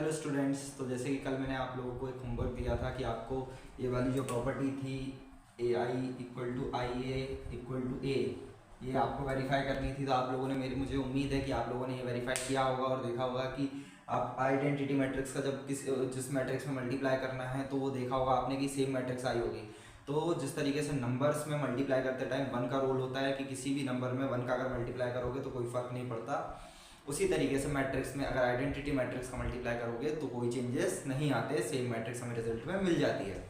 Hello students. तो जैसे कि कल मैंने आप लोगों को एक होमवर्क दिया था कि आपको ये वाली जो प्रॉपर्टी थी A I equal to I A equal to A, ये आपको वेरीफाई करनी थी। तो आप लोगों ने मुझे उम्मीद है कि आप लोगों ने ये वेरीफाई किया होगा और देखा होगा कि आप आइडेंटिटी मैट्रिक्स का जब जिस मैट्रिक्स में मल्टीप्लाई करना है तो वो देखा होगा आपने कि सेम मैट्रिक्स आई होगी। तो जिस तरीके से नंबर्स में मल्टीप्लाई करते टाइम वन का रोल होता है कि किसी भी नंबर में वन का अगर मल्टीप्लाई करोगे तो कोई फ़र्क नहीं पड़ता, उसी तरीके से मैट्रिक्स में अगर आइडेंटिटी मैट्रिक्स का मल्टीप्लाई करोगे तो कोई चेंजेस नहीं आते, सेम मैट्रिक्स हमें रिजल्ट में मिल जाती है।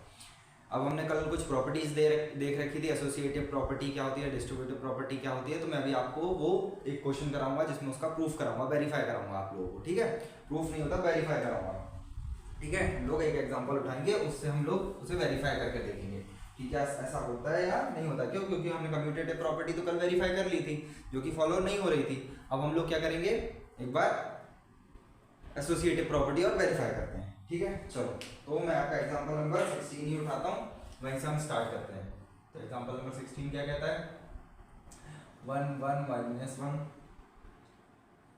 अब हमने कल कुछ प्रॉपर्टीज देख रखी थी, एसोसिएटिव प्रॉपर्टी क्या होती है, डिस्ट्रीब्यूटिव प्रॉपर्टी क्या होती है। तो मैं अभी आपको वो एक क्वेश्चन कराऊंगा जिसमें उसका प्रूफ कराऊंगा, वेरीफाई कराऊंगा आप लोगों को। ठीक है, प्रूफ नहीं होता, वेरीफाई कराऊंगा। ठीक है, हम लोग एक एग्जाम्पल उठाएंगे, उससे हम लोग उसे वेरीफाई करके देखेंगे कि क्या ऐसा होता है या नहीं होता। क्यों? क्योंकि हमने कम्यूटेटिव प्रॉपर्टी तो कल वेरीफाई कर ली थी जो कि फॉलो नहीं हो रही थी। अब हम लोग क्या करेंगे, एक बार एसोसिएटिव प्रॉपर्टी और वेरीफाई करते हैं। ठीक है, चलो। तो मैं आपका एग्जांपल नंबर 16 ही उठाता हूँ, वहीं से हम स्टार्ट करते हैं। तो एग्जांपल नंबर 16 क्या कहता है, 1 1 -1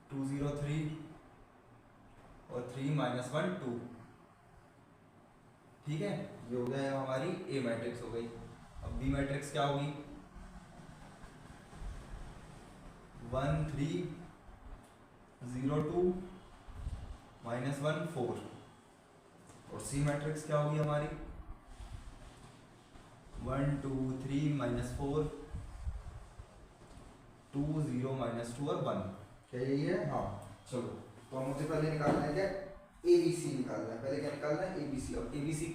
2 0 3 और 3 -1 2। ठीक है, ये हो गया हमारी ए मैट्रिक्स हो गई। अब बी मैट्रिक्स क्या होगी, 1 3 0 2 -1 4। और सी मैट्रिक्स क्या होगी हमारी, 1 2 3 -4 2 0 -2 और 1। क्या यही है? हाँ, चलो। तो मुझे पहले निकालना है क्या, ए बी सी निकालना है। पहले क्या निकालना है, ए बी सी। और ए बी सी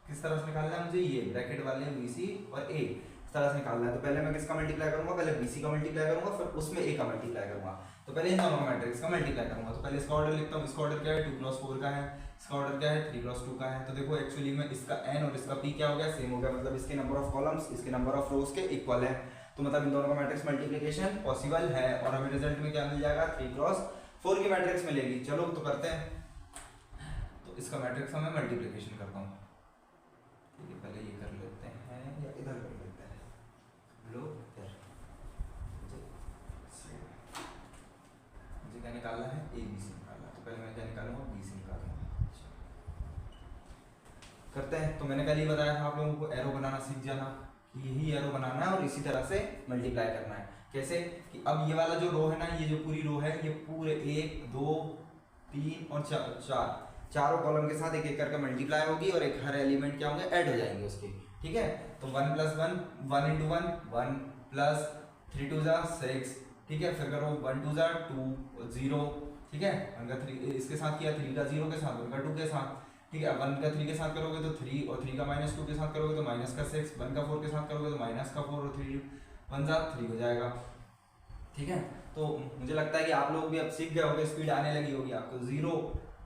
किस तरह से निकालना है मुझे, ये ब्रैकेट वाले बी सी और ए इस तरह से निकालना है। तो पहले मैं किसका मल्टीप्लाई करूंगा, पहले बी सी का मल्टीप्लाई करूंगा, फिर उसमें ए का मल्टीप्लाई करूंगा। तो पहले इन दोनों मैट्रिक्स का मल्टीप्लाई करूंगा। तो पहले इसका ऑर्डर लिखता हूँ। इसका ऑर्डर क्या है, 2 क्रॉस 4 का है। इसका ऑर्डर क्या है, 3 क्रॉस 2 का है। तो देखो एक्चुअली में इसका एन और इसका पी क्या हो गया, सेम हो गया। मतलब इसके नंबर ऑफ कॉलम्स इसके नंबर ऑफ रोज के इक्वल है। तो मतलब इन दोनों का मैट्रिक्स मल्टीप्लिकेशन पॉसिबल है और हमें रिजल्ट में क्या मिल जाएगा, 3 क्रॉस 4 की मैट्रिक्स मिलेगी। चलो तो करते हैं। तो इसका मैट्रिक्स मैं मल्टीप्लिकेशन करता हूँ। ठीक है, पहले ये कर लेते हैं या इधर कर लेते हैं, लो इधर। मुझे क्या निकालना है, ए बी सी निकालना। तो पहले मैं क्या निकालूंगा, बी सी निकालूंगा। करते हैं। तो मैंने कल ही बताया था आप लोगों को, एरो बनाना सीख जाना कि यही एरो बनाना है और इसी तरह से मल्टीप्लाई करना है। कैसे कि अब ये वाला जो रो है ना, ये जो पूरी रो है, ये पूरे 1 2 3 और 4 चारों कॉलम के साथ एक एक करके मल्टीप्लाई होगी और एक हर एलिमेंट क्या होंगे, ऐड हो जाएंगे उसके। ठीक है, तो 1 + 1 1 × 1 1 प्लस 3 2 6। ठीक है, फिर करो 1 2 2 0। ठीक है, 1 का 3 इसके साथ किया, 3 का 0 के साथ, 1 का 2 के साथ। ठीक है, 1 का 3 के साथ करोगे तो 3 और 3 का -2 के साथ करोगे तो -6। 1 का 4 के साथ करोगे तो -4 और 3 1 3 हो जाएगा। ठीक है, तो मुझे लगता है कि आप लोग भी अब सीख गए होंगे, स्पीड आने लगी होगी आपको। 0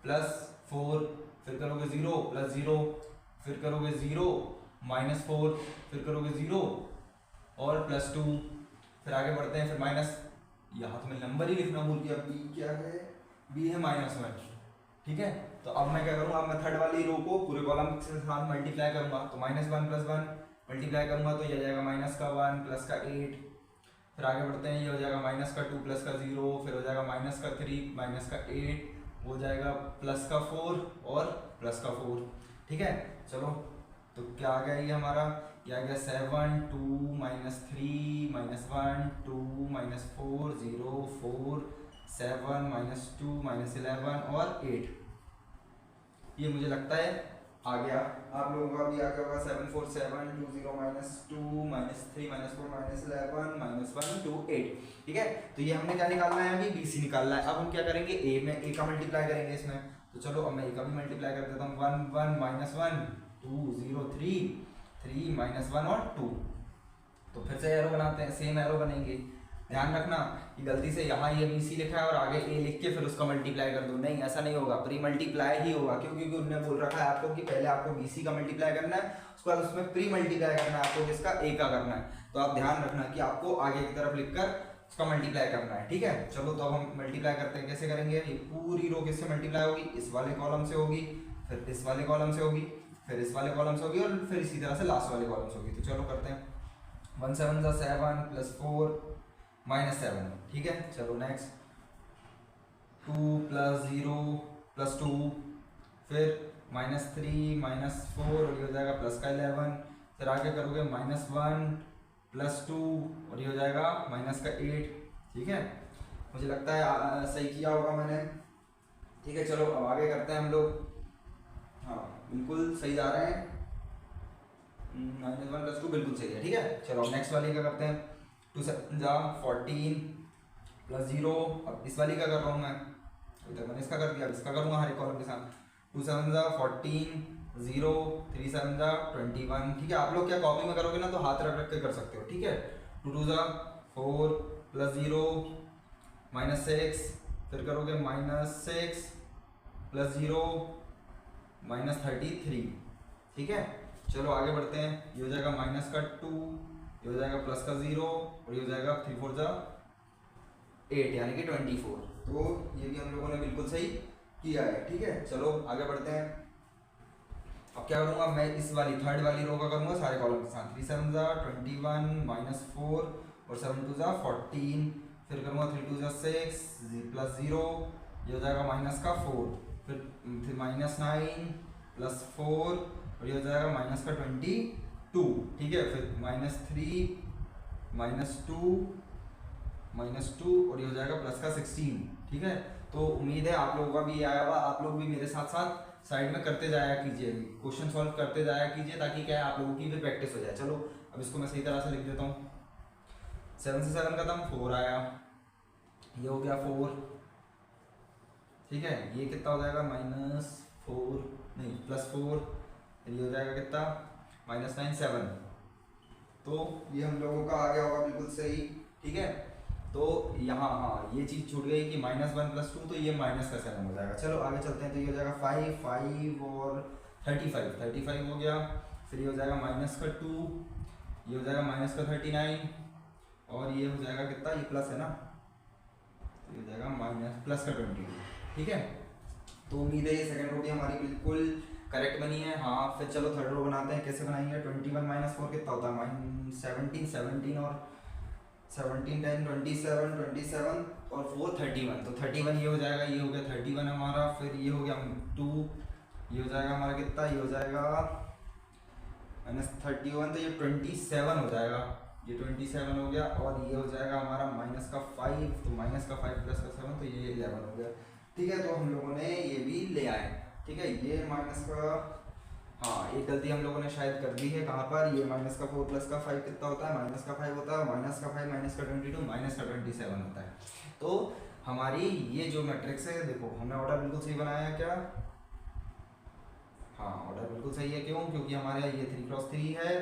+ 4, फिर करोगे 0 + 0, फिर करोगे 0 -4, फिर करोगे 0 और +2। फिर आगे बढ़ते हैं, फिर माइनस, यहाँ तो मैं नंबर ही लिखना भूल गया, बी क्या है, बी है -1। ठीक है, तो अब मैं क्या करूँगा, अब मैं थर्ड वाली रो को पूरे कॉलम के साथ मल्टीप्लाई करूँगा। तो -1 + 1 मल्टीप्लाई करूँगा तो ये आ जाएगा -1 + 8। फिर आगे बढ़ते हैं, ये हो जाएगा -2 + 0, फिर हो जाएगा -3 -8, हो जाएगा +4 और +4। ठीक है, चलो। तो क्या आ गया ये हमारा, ये आ गया 7 2 -3 -1 2 -4 0 4 7 -2 -11 और 8। ये मुझे लगता है आ गया। आप लोगों का भी आ गया होगा, 7 4 7 2 0 -2 -3 -4 -11 -1 2 8। ठीक है, तो ये हमने क्या निकालना है, अभी बी सी निकालना है। अब हम क्या करेंगे, ए में ए का मल्टीप्लाई करेंगे इसमें। तो चलो अब मैं ए का भी मल्टीप्लाई कर देता हूँ। 1 1 -1 2 0 3 3 -1 और 2। तो फिर से एरो बनाते हैं, सेम एरो बनेंगे। ध्यान रखना कि गलती से यहाँ ये बी सी लिखा है और आगे ए लिख के फिर उसका मल्टीप्लाई कर दो, नहीं ऐसा नहीं होगा, प्री मल्टीप्लाई ही होगा। क्यों? क्योंकि उन्होंने बोल रखा है आपको कि पहले आपको बी सी का मल्टीप्लाई करना है, उसके बाद उसमें प्री मल्टीप्लाई करना है आपको, किसका, ए का करना है। तो आप ध्यान रखना कि आपको आगे की तरफ लिखकर उसका मल्टीप्लाई करना है। ठीक है, चलो। तो अब हम मल्टीप्लाई करते हैं, कैसे करेंगे, ये पूरी रो किससे मल्टीप्लाई होगी, इस वाले कॉलम से होगी, फिर इस वाले कॉलम से होगी, फिर इस वाले कॉलम से होगी और फिर इसी तरह से लास्ट वाले कॉलम से होगी। तो चलो करते हैं। 1 7 7 +4 -7। ठीक है, चलो नेक्स्ट। 2 + 0 +2 फिर -3 -4 और ये हो जाएगा प्लस का 11, फिर आगे करोगे -1 +2 और ये हो जाएगा -8। ठीक है, मुझे लगता है सही किया होगा मैंने। ठीक है, चलो अब आगे करते हैं हम लोग। हाँ बिल्कुल सही जा रहे हैं, -1 +2 बिल्कुल सही है। ठीक है, चलो अब नेक्स्ट वाली का करते हैं। 2 7 जा 14 +0। अब इस वाली का कर रहा हूँ मैं, अभी तक मैंने इसका कर दिया, इसका करूँगा हर एक कॉलम के साथ। 2 7 जा 14 0 3 7 जा 21। ठीक है, आप लोग क्या कॉपी में करोगे ना तो हाथ रख रख के कर सकते हो। ठीक है, 2 2 जा 4 +0 -6, फिर करोगे -6 +0 -33। ठीक है, चलो आगे बढ़ते हैं। ये हो जाएगा -2, ये हो जाएगा +0 और ये हो जाएगा 3 4 जा 8 यानी कि 24। तो ये भी हम लोगों ने बिल्कुल सही किया है। ठीक है, चलो आगे बढ़ते हैं। अब क्या करूँगा मैं, इस वाली थर्ड वाली रो का करूँगा सारे कॉलम के साथ। 3 7 जा 21 -4 और 7 2 जा 14, फिर करूँगा 3 2 जा 6 +0, ये हो जाएगा -4, फिर -9 +4 और ये हो जाएगा -22। ठीक है, फिर -3 -2 और ये हो जाएगा +16। ठीक है, तो उम्मीद है आप लोगों का भी ये आया हुआ, आप लोग भी मेरे साथ साथ साइड में करते जाया कीजिए, क्वेश्चन सॉल्व करते जाया कीजिए, ताकि क्या है आप लोगों की भी प्रैक्टिस हो जाए। चलो अब इसको मैं सही तरह से लिख देता हूँ। 7 से 7 खत्म, 4 आया, ये हो गया 4। ठीक है, ये कितना हो जाएगा -4 नहीं +4, ये हो जाएगा कितना -9 7। तो ये हम लोगों का आ गया होगा बिल्कुल सही। ठीक है, तो यहाँ हाँ ये चीज़ छूट गई कि -1 +2, तो ये -7 हो जाएगा। चलो आगे चलते हैं। तो ये हो जाएगा 5 और 35 हो गया, फिर ये हो जाएगा -2, ये हो जाएगा -39 और ये हो जाएगा कितना, ये प्लस है ना, तो ये हो जाएगा +22। ठीक है, तो उम्मीद है ये सेकंड रो भी हमारी बिल्कुल करेक्ट बनी है। हाँ फिर चलो थर्ड रो बनाते हैं, कैसे बनाएंगे। 21 -4 कितना होता है 17 और 17 10 27 27 और 4 31, तो 31 ये हो जाएगा, ये हो गया 31 हमारा, फिर ये हो गया 2, ये हो जाएगा हमारा कितना, ये हो जाएगा -31, तो ये 27 हो जाएगा, ये 27 हो गया, और ये हो जाएगा हमारा -5, तो -5 + 7 तो ये 11 हो गया। ठीक है, तो हम लोगों ने ये भी ले आए। ठीक है, ये माइनस का, हाँ एक गलती हम लोगों ने शायद कर दी है, कहाँ पर, ये -4 + 5 कितना होता है, -5 होता है, -5 -22 -27 होता है। तो हमारी ये जो मैट्रिक्स है, देखो हमने ऑर्डर बिल्कुल सही बनाया है क्या, हाँ ऑर्डर बिल्कुल सही है। क्यों, क्योंकि हमारे ये 3×3 है,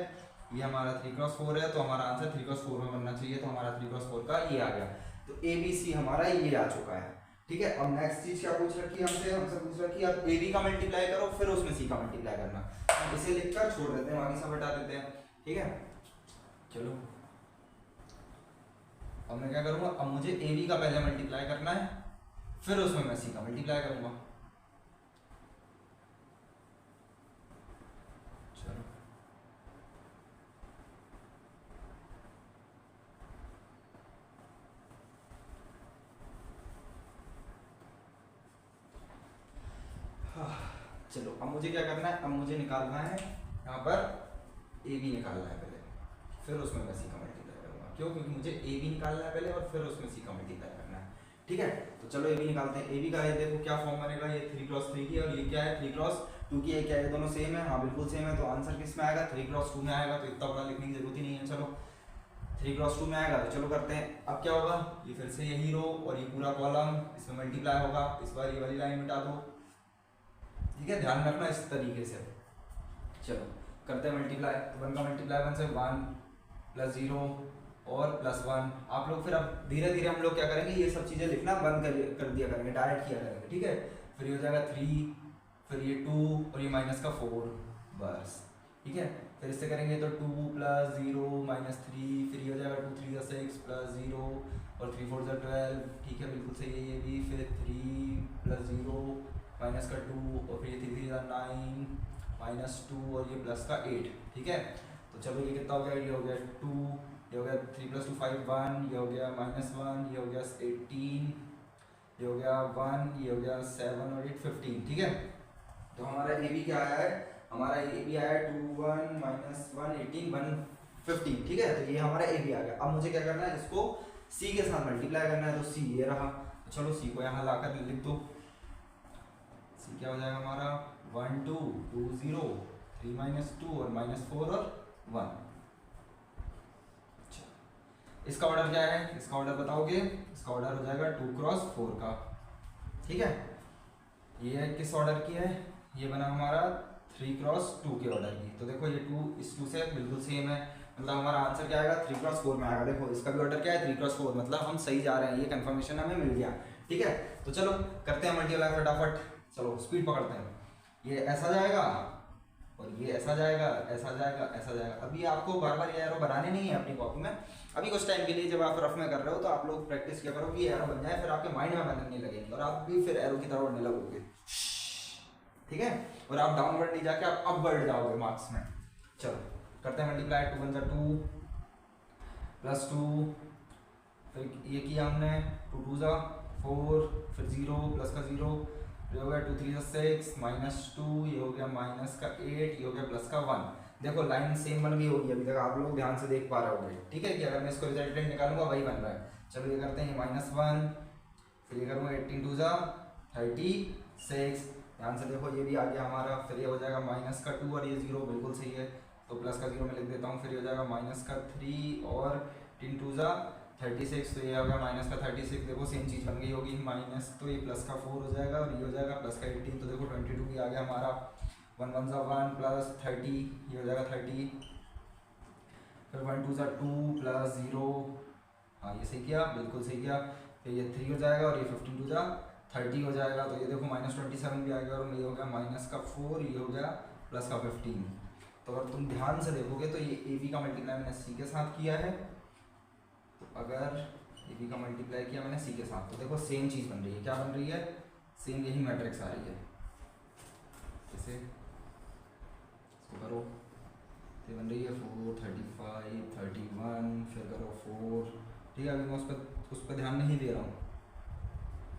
ये हमारा 3×4 है, तो हमारा आंसर 3×4 में बनना चाहिए, तो हमारा 3×4 का ये आ गया। तो ABC हमारा ये आ चुका है। ठीक है, अब नेक्स्ट चीज क्या पूछ रखी है हमसे पूछ रखी है अब AB का मल्टीप्लाई करो, फिर उसमें C का मल्टीप्लाई करना। इसे लिखकर छोड़ देते हैं, बाकी सब हटा देते हैं। ठीक है, चलो अब मैं क्या करूँगा, अब मुझे AB का पहले मल्टीप्लाई करना है, फिर उसमें मैं C का मल्टीप्लाई करूँगा। चलो चलो अब मुझे क्या करना है, अब मुझे निकालना है यहाँ पर AB निकालना है पहले, फिर उसमें मैं C का मल्टीप्लाई करूँगा। क्यों, क्योंकि मुझे AB निकालना है पहले और फिर उसमें C का मल्टीप्लाई करना है। ठीक है, तो चलो AB निकालते हैं। AB का है, देखो क्या फॉर्म बनेगा, ये 3×3 की, और ये क्या है 3×2 की है। क्या है, दोनों सेम है, हाँ बिल्कुल सेम है, तो आंसर किस में आएगा 3×2 में आएगा। तो इतना बड़ा लिखने की जरूरत ही नहीं है। चलो 3×2 में आएगा, तो चलो करते हैं। अब क्या होगा, ये फिर से यही रो और ये पूरा कॉलम इसमें मल्टीप्लाई होगा, इस बार ये वाली लाइन मिटा दो। ठीक है, ध्यान रखना इस तरीके से। चलो करते हैं मल्टीप्लाई। तो 1 का मल्टीप्लाई 1 से 1 +0 और +1। आप लोग फिर अब धीरे धीरे हम लोग क्या करेंगे, ये सब चीज़ें लिखना बंद कर दिया करेंगे, डायरेक्ट किया करेंगे। ठीक है, फिर ये हो जाएगा 3, फिर ये 2 और ये -4 बस। ठीक है, फिर इससे करेंगे तो 2 + 0 -3, फिर ये हो जाएगा 2 3 6 +0 और 3 4 12। ठीक है, बिल्कुल सही है ये भी। फिर 3 + 0 -2 और फिर ये 3 3 9 -2 और ये +8। ठीक है, तो चलो ये कितना हो गया, ये हो गया 2, ये हो गया 3 + 2 5 1, ये हो गया -1, ये हो गया 18, ये हो गया 1, ये हो गया 7 और 8 15। ठीक है, तो हमारा ए बी क्या आया है, हमारा ए बी आया 2 1 माइनस 1 18 115, ठीक है। तो ये हमारा ए बी आ गया। अब मुझे क्या करना है, इसको सी के साथ मल्टीप्लाई करना है, तो सी ये रहा। तो चलो सी को यहाँ लाकर लिख दो। सी क्या हो जाएगा हमारा 1 2 2 0 3 माइनस 2 और माइनस 4 और 1। इसका ऑर्डर क्या है, इसका ऑर्डर बताओगे, इसका ऑर्डर हो जाएगा 2 क्रॉस 4 का, ठीक है। ये किस ऑर्डर की है, ये बना हमारा 3 क्रॉस 2 के ऑर्डर की। तो देखो ये 2 इस 2 से बिल्कुल सेम है, मतलब हमारा आंसर क्या आएगा 3 क्रॉस 4 में आएगा। देखो इसका भी ऑर्डर क्या है 3 क्रॉस 4, मतलब हम सही जा रहे हैं, ये कंफर्मेशन हमें मिल गया, ठीक है। तो चलो करते हैं मल्टीप्लाई फटाफट, चलो स्पीड पकड़ते हैं। ये ऐसा जाएगा और ये ऐसा जाएगा, ऐसा जाएगा, ऐसा जाएगा। अभी आपको बार बार ये एरो बनाने नहीं है अपनी कॉपी में, अभी कुछ टाइम के लिए जब आप रफ में कर रहे हो तो आप लोग प्रैक्टिस किया करो कि ये एरो बन जाए, फिर आपके माइंड में बनने लगेंगे और आप भी फिर एरो की तरह उड़ने लगोगे, ठीक है। और आप डाउनवर्ड नहीं जाके आप अपवर्ड जाओगे मार्क्स में। चलो करते हैं मल्टीप्लाई, 2 1 2 प्लस 2, फिर ये किया हमने 2 2 4, फिर 0 प्लस का 0, ये हो गया 2 3 6 माइनस 2, ये हो गया माइनस का 8, ये हो गया प्लस का 1। देखो लाइन सेम बन गई होगी, अभी तक आप लोग ध्यान से देख पा रहे होंगे, ठीक है, कि अगर मैं इसको रिजल्टेंट निकालूंगा वही बन रहा है। चलो ये करते हैं -1, फिर ये करूँगा 18 2 36, ध्यान से देखो ये भी आ गया हमारा। फिर ये हो जाएगा माइनस का 2 और ये 0 बिल्कुल सही है, तो प्लस का 0 में लिख देता हूँ। फिर ये हो जाएगा माइनस का 3 और 3 2 36, तो ये हो गया माइनस का 36। देखो सेम चीज़ बन गई होगी, माइनस तो ये प्लस का 4 हो जाएगा और ये हो जाएगा प्लस का 18, तो देखो 22 भी आ गया हमारा। 1 1 1 प्लस 30, ये हो जाएगा 30, फिर 1 2 2 प्लस 0, हाँ ये सही किया, बिल्कुल सही किया। फिर ये 3 हो जाएगा और ये 15 2 30 हो जाएगा, तो ये देखो -27 भी आ गया और ये हो गया माइनस का 4, ये हो गया प्लस का 15। तो अगर तुम ध्यान से देखोगे तो ये ए बी का मल्टीप्लाई मैंने सी के साथ किया है, तो अगर ए बी का मल्टीप्लाई किया मैंने सी के साथ, तो देखो सेम चीज़ बन रही है। क्या बन रही है, सेम यही मैट्रिक्स आ रही है। जैसे इसको करो तो बन रही है 4 35 31, फिर करो 4, ठीक है। अभी मैं उस पर ध्यान नहीं दे रहा हूँ,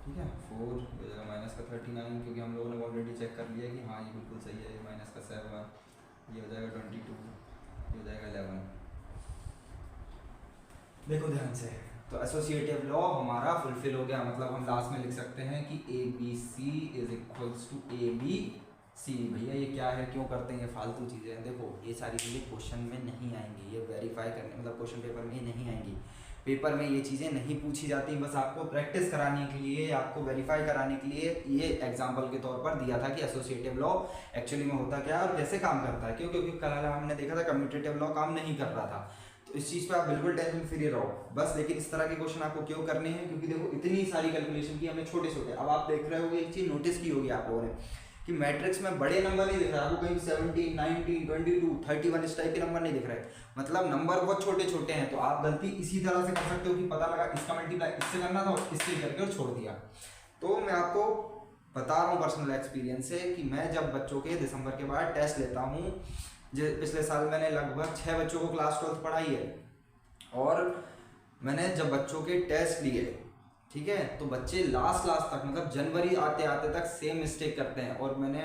ठीक है। 4 हो जाएगा माइनस का 39, क्योंकि हम लोगों ने ऑलरेडी चेक कर लिया कि हाँ ये बिल्कुल सही है। ये माइनस का 7, ये हो जाएगा 22, ये हो जाएगा 11। देखो ध्यान से, तो एसोसिएटिव लॉ हमारा फुलफिल हो गया, मतलब हम लास्ट में लिख सकते हैं कि A B C is equals to A B C. भैया ये क्या है, क्यों करते हैं, ये फालतू चीज़ें हैं। देखो ये सारी चीज़ें क्वेश्चन में नहीं आएंगी, ये वेरीफाई करने मतलब क्वेश्चन पेपर में नहीं आएंगी। पेपर में ये चीज़ें नहीं पूछी जाती, बस आपको प्रैक्टिस कराने के लिए, आपको वेरीफाई कराने के लिए ये एग्जाम्पल के तौर पर दिया था कि एसोसिएटिव लॉ एक्चुअली में होता क्या है और कैसे काम करता है। क्यों, क्योंकि कल हमने देखा था कम्यूटेटिव लॉ काम नहीं कर रहा था, तो इस चीज़ पे आप बिल्कुल टेंशन फ्री रहो बस। लेकिन इस तरह के क्वेश्चन आपको क्यों करने हैं, क्योंकि देखो इतनी सारी कैलकुलेशन की हमने छोटे छोटे। अब आप देख रहे होगे एक चीज़ नोटिस की होगी आप लोगों ने कि मैट्रिक्स में बड़े नंबर नहीं दिख रहा है आपको, कहीं 70 90 22 31 इस टाइप के नंबर नहीं दिख रहे, मतलब नंबर बहुत छोटे छोटे हैं। तो आप गलती इसी तरह से कर सकते हो कि पता लगा इसका मल्टीप्लाई इससे करना था और इससे करके और छोड़ दिया। तो मैं आपको बता रहा हूँ पर्सनल एक्सपीरियंस से कि मैं जब बच्चों के दिसंबर के बाद टेस्ट लेता हूँ, पिछले साल मैंने लगभग 6 बच्चों को क्लास 12 पढ़ाई है, और मैंने जब बच्चों के टेस्ट लिए, ठीक है, तो बच्चे लास्ट तक मतलब जनवरी आते आते तक सेम मिस्टेक करते हैं। और मैंने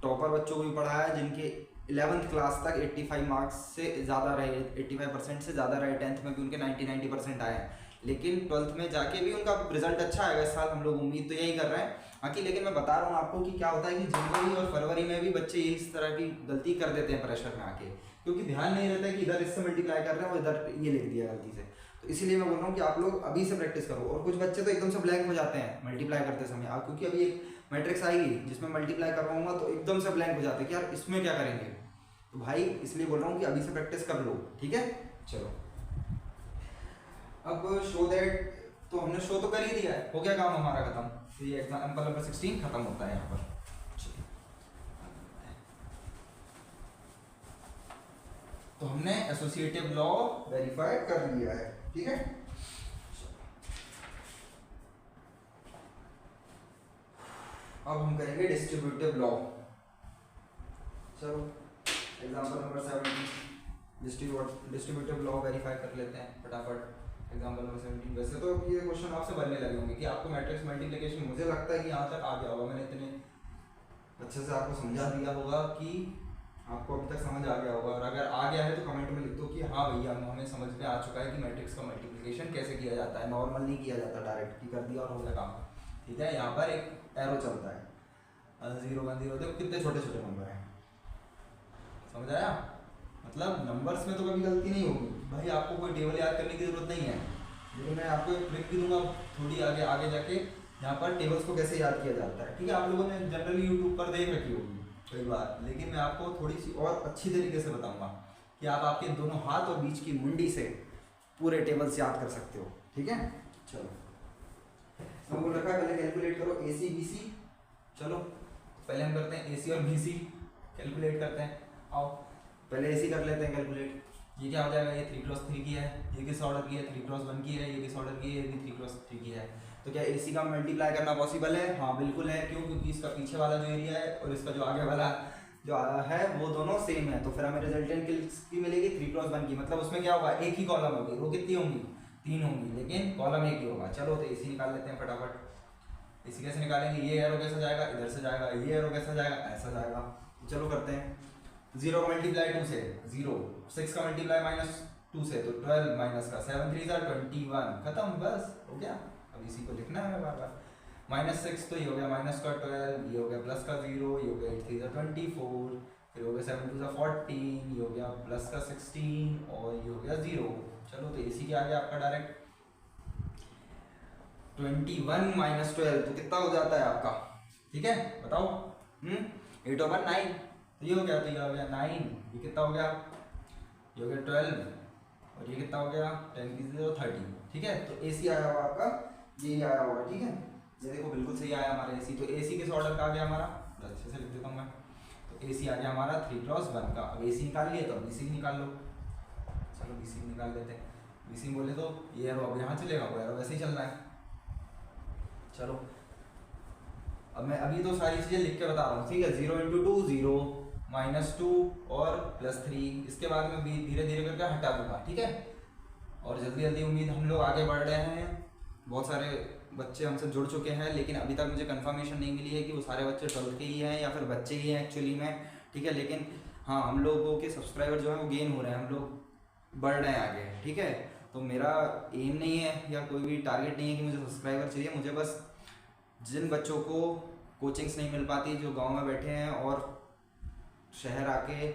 टॉपर बच्चों को भी पढ़ाया जिनके 11th क्लास तक 85 मार्क्स से ज़्यादा रहे, 85% से ज़्यादा रहे, 10th में भी उनके 90% आए हैं, लेकिन 12th में जाके भी उनका रिजल्ट अच्छा आएगा इस साल, हम लोग उम्मीद तो यही कर रहे हैं। बाकी लेकिन मैं बता रहा हूँ आपको कि क्या होता है कि जनवरी और फरवरी में भी बच्चे इस तरह की गलती कर देते हैं प्रेशर में आके, क्योंकि ध्यान नहीं रहता है कि इधर इससे मल्टीप्लाई कर रहे हैं और इधर ये लिख दिया गलती से। तो इसीलिए मैं बोल रहा हूँ कि आप लोग अभी से प्रैक्टिस करो। और कुछ बच्चे तो एकदम से ब्लैंक हो जाते हैं मल्टीप्लाई करते समय, आप क्योंकि अभी एक मैट्रिक्स आएगी जिसमें मल्टीप्लाई करवाऊंगा तो एकदम से ब्लैंक हो जाते हैं कि यार इसमें क्या करेंगे। तो भाई इसलिए बोल रहा हूँ कि अभी से प्रैक्टिस कर लो, ठीक है। चलो अब शो दैट, तो हमने शो तो कर ही दिया है, हो गया काम हमारा खत्म। तो ये एग्जाम्पल नंबर 16 खत्म होता है यहाँ पर। तो हमने एसोसिएटिव लॉ वेरीफाई कर लिया है, ठीक है। अब हम करेंगे डिस्ट्रीब्यूटिव लॉ। चलो example number 17 distributive law verify कर लेते हैं फटाफट। एग्जांपल नंबर 17, वैसे तो ये क्वेश्चन आपसे बनने लगे होंगे कि आपको मैट्रिक्स मल्टीप्लिकेशन मुझे लगता है कि यहाँ तक आ गया होगा, मैंने इतने अच्छे से आपको समझा दिया होगा कि आपको अभी तक समझ आ गया होगा, और अगर आ गया है तो कमेंट में लिख दो कि हाँ भैया हमें समझ में आ चुका है कि मैट्रिक्स का मल्टीप्लिकेशन कैसे किया जाता है, नॉर्मल नहीं किया जाता डायरेक्ट कि कर दिया और हो गया काम। ठीक है, यहाँ पर एक एरो चलता है 0 1 0, देखो कितने छोटे छोटे नंबर हैं, समझ आया? मतलब नंबर्स में तो कभी गलती नहीं होगी भाई, आपको कोई टेबल याद करने की जरूरत नहीं है, लेकिन मैं आपको एक ट्रिक भी दूंगा थोड़ी आगे आगे जाके, यहाँ पर टेबल्स को कैसे याद किया जाता है। ठीक है, आप लोगों ने जनरली यूट्यूब पर देख रखी होगी कई बार, लेकिन मैं आपको थोड़ी सी और अच्छी तरीके से बताऊंगा कि आप आपके दोनों हाथ और बीच की मुंडी से पूरे टेबल्स याद कर सकते हो। ठीक है, चलो हम बोल रखा है पहले कैलकुलेट करो ए सी बी सी। चलो पहले हम करते हैं ए सी और बी सी कैलकुलेट करते हैं। आओ पहले ए सी कर लेते हैं कैलकुलेट। ये क्या हो जाएगा, ये 3x3 की है, ये किस ऑर्डर की है 3x1 की है, ये किस ऑर्डर की है, ये भी 3x3 की है। तो क्या एसी का मल्टीप्लाई करना पॉसिबल है? हाँ बिल्कुल है, क्यों? क्योंकि इसका पीछे वाला जो एरिया है और इसका जो आगे वाला जो है वो दोनों सेम है, तो फिर हमें रिजल्टेंट की मिलेगी 3x1 की, मतलब उसमें क्या होगा, एक ही कॉलम होगी, रो कितनी होंगी 3 होंगी, लेकिन कॉलम एक ही होगा। चलो तो एसी निकाल लेते हैं फटाफट। एसी कैसे निकालेंगे, ये एरो कैसे जाएगा, इधर से जाएगा, ये एरो कैसे जाएगा, ऐसा जाएगा। चलो करते हैं, 0 का मल्टीप्लाई 2 से 0, 6 का मल्टीप्लाई -2 से तो 12 माइनस का 7 3 21, खत्म, बस हो गया। अब इसी को लिखना है बार बार, -6 तो ये हो गया -12, ये हो गया प्लस का 0, ये हो गया 8 3 24, फिर हो गया 7 2 14, ये हो गया प्लस का 16 और ये हो गया 0। चलो तो इसी के आगे आपका डायरेक्ट 21 -12 तो कितना हो जाता है आपका, ठीक है बताओ। 8 और 1 9, तो ये हो गया, तो ये हो गया 9, ये कितना हो गया, ये हो गया 12 और ये कितना हो गया 10 की 0 30। ठीक है, तो एसी आया हुआ आपका, ये आया हुआ, ठीक है, ये देखो बिल्कुल सही आया हमारा एसी। तो एसी किस ऑर्डर का आ गया हमारा, अच्छे से लिख देता हूँ मैं, तो एसी आ गया हमारा 3x1 का। अब एसी निकाल लिए तो अब बीसी निकाल लो। चलो बीसी निकाल लेते हैं, बीसी बोले तो ये एरो अब यहाँ चलेगा, वो एरो वैसे ही चल रहा है। चलो अब मैं अभी तो सारी चीज़ें लिख के बता रहा हूँ, ठीक है। 0 × 2 0, -2 और +3, इसके बाद मैं धीरे धीरे करके हटा दूंगा, ठीक है। और जल्दी जल्दी उम्मीद हम लोग आगे बढ़ रहे हैं, बहुत सारे बच्चे हमसे जुड़ चुके हैं, लेकिन अभी तक मुझे कंफर्मेशन नहीं मिली है कि वो सारे बच्चे 12th के ही हैं या फिर बच्चे ही हैं एक्चुअली में, ठीक है। लेकिन हाँ, हम लोगों के सब्सक्राइबर जो हैं वो गेन हो रहे हैं, हम लोग बढ़ रहे हैं आगे, ठीक है। तो मेरा एम नहीं है या कोई भी टारगेट नहीं है कि मुझे सब्सक्राइबर चाहिए, मुझे बस जिन बच्चों को कोचिंग्स नहीं मिल पाती, जो गाँव में बैठे हैं और शहर आके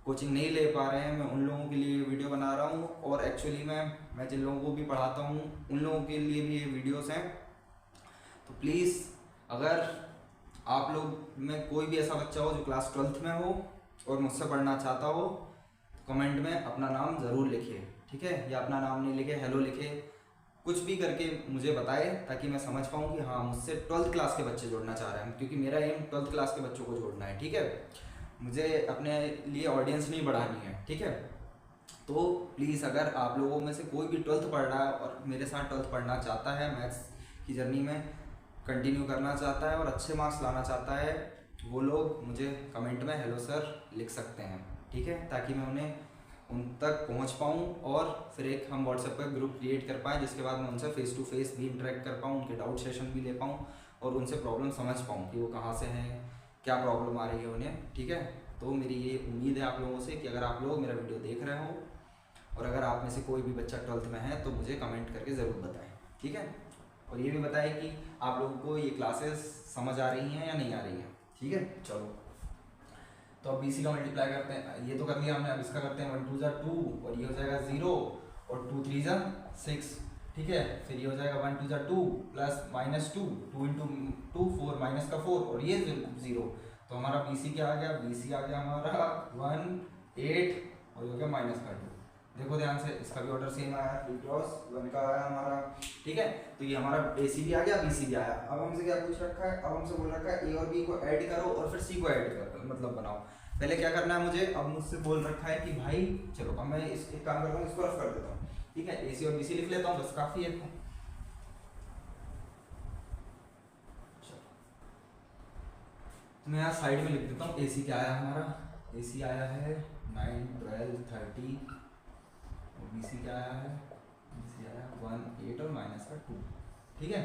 कोचिंग नहीं ले पा रहे हैं, मैं उन लोगों के लिए वीडियो बना रहा हूँ। और एक्चुअली मैं जिन लोगों को भी पढ़ाता हूँ उन लोगों के लिए भी ये वीडियोस हैं। तो प्लीज़ अगर आप लोग में कोई भी ऐसा बच्चा हो जो क्लास 12th में हो और मुझसे पढ़ना चाहता हो, तो कमेंट में अपना नाम ज़रूर लिखिए, ठीक है। या अपना नाम नहीं लिखे, हेलो लिखे, कुछ भी करके मुझे बताए, ताकि मैं समझ पाऊँ कि हाँ मुझसे 12th क्लास के बच्चे जोड़ना चाह रहे हैं, क्योंकि मेरा एम 12th क्लास के बच्चों को जोड़ना है, ठीक है। मुझे अपने लिए ऑडियंस नहीं बढ़ानी है, ठीक है। तो प्लीज़ अगर आप लोगों में से कोई भी 12th पढ़ रहा है और मेरे साथ 12th पढ़ना चाहता है, मैथ्स की जर्नी में कंटिन्यू करना चाहता है और अच्छे मार्क्स लाना चाहता है, वो लोग मुझे कमेंट में हेलो सर लिख सकते हैं, ठीक है, ताकि मैं उन्हें उन तक पहुंच पाऊं और फिर एक हम व्हाट्सएप पर ग्रुप क्रिएट कर पाएँ, जिसके बाद मैं उनसे फेस टू फेस भी इंटरेक्ट कर पाऊँ, उनके डाउट सेशन भी ले पाऊँ और उनसे प्रॉब्लम समझ पाऊँ कि वो कहाँ से हैं, क्या प्रॉब्लम आ रही है उन्हें, ठीक है। तो मेरी ये उम्मीद है आप लोगों से कि अगर आप लोग मेरा वीडियो देख रहे हो और अगर आप में से कोई भी बच्चा 12th में है तो मुझे कमेंट करके ज़रूर बताएं, ठीक है। और ये भी बताएं कि आप लोगों को ये क्लासेस समझ आ रही हैं या नहीं आ रही हैं, ठीक है। चलो तो अब बीसी का मल्टीप्लाई करते हैं, ये तो कर लिया हमने, अब इसका करते हैं 1 2 2 और ये हो जाएगा 0 और 2 3 6, ठीक है। फिर ये हो जाएगा 1 2 2 प्लस -2, 2 × 2 4 माइनस का 4 और ये 0। तो हमारा बीसी क्या आ गया, बीसी आ गया हमारा 1 8 और ये हो गया -2। देखो ध्यान से, इसका भी ऑर्डर सेम आया, 3x1 का आया हमारा, ठीक है। तो ये हमारा एसी भी आ गया, बीसी भी आया। अब हमसे क्या पूछ रखा है, अब हमसे बोल रखा है ए और बी को ऐड करो और फिर सी को ऐड करो, मतलब बनाओ। पहले क्या करना है मुझे, अब मुझसे बोल रखा है कि भाई चलो अब मैं एक काम करता हूँ, इसको रफ कर देता हूँ, ठीक है। एसी और बीसी लिख लेता हूँ, बस काफ़ी है। तो मैं यहाँ साइड में लिख देता हूँ, एसी क्या आया हमारा, एसी आया है 9 12 30 और बीसी क्या आया है, बीसी आया 1 8 और -2, ठीक है।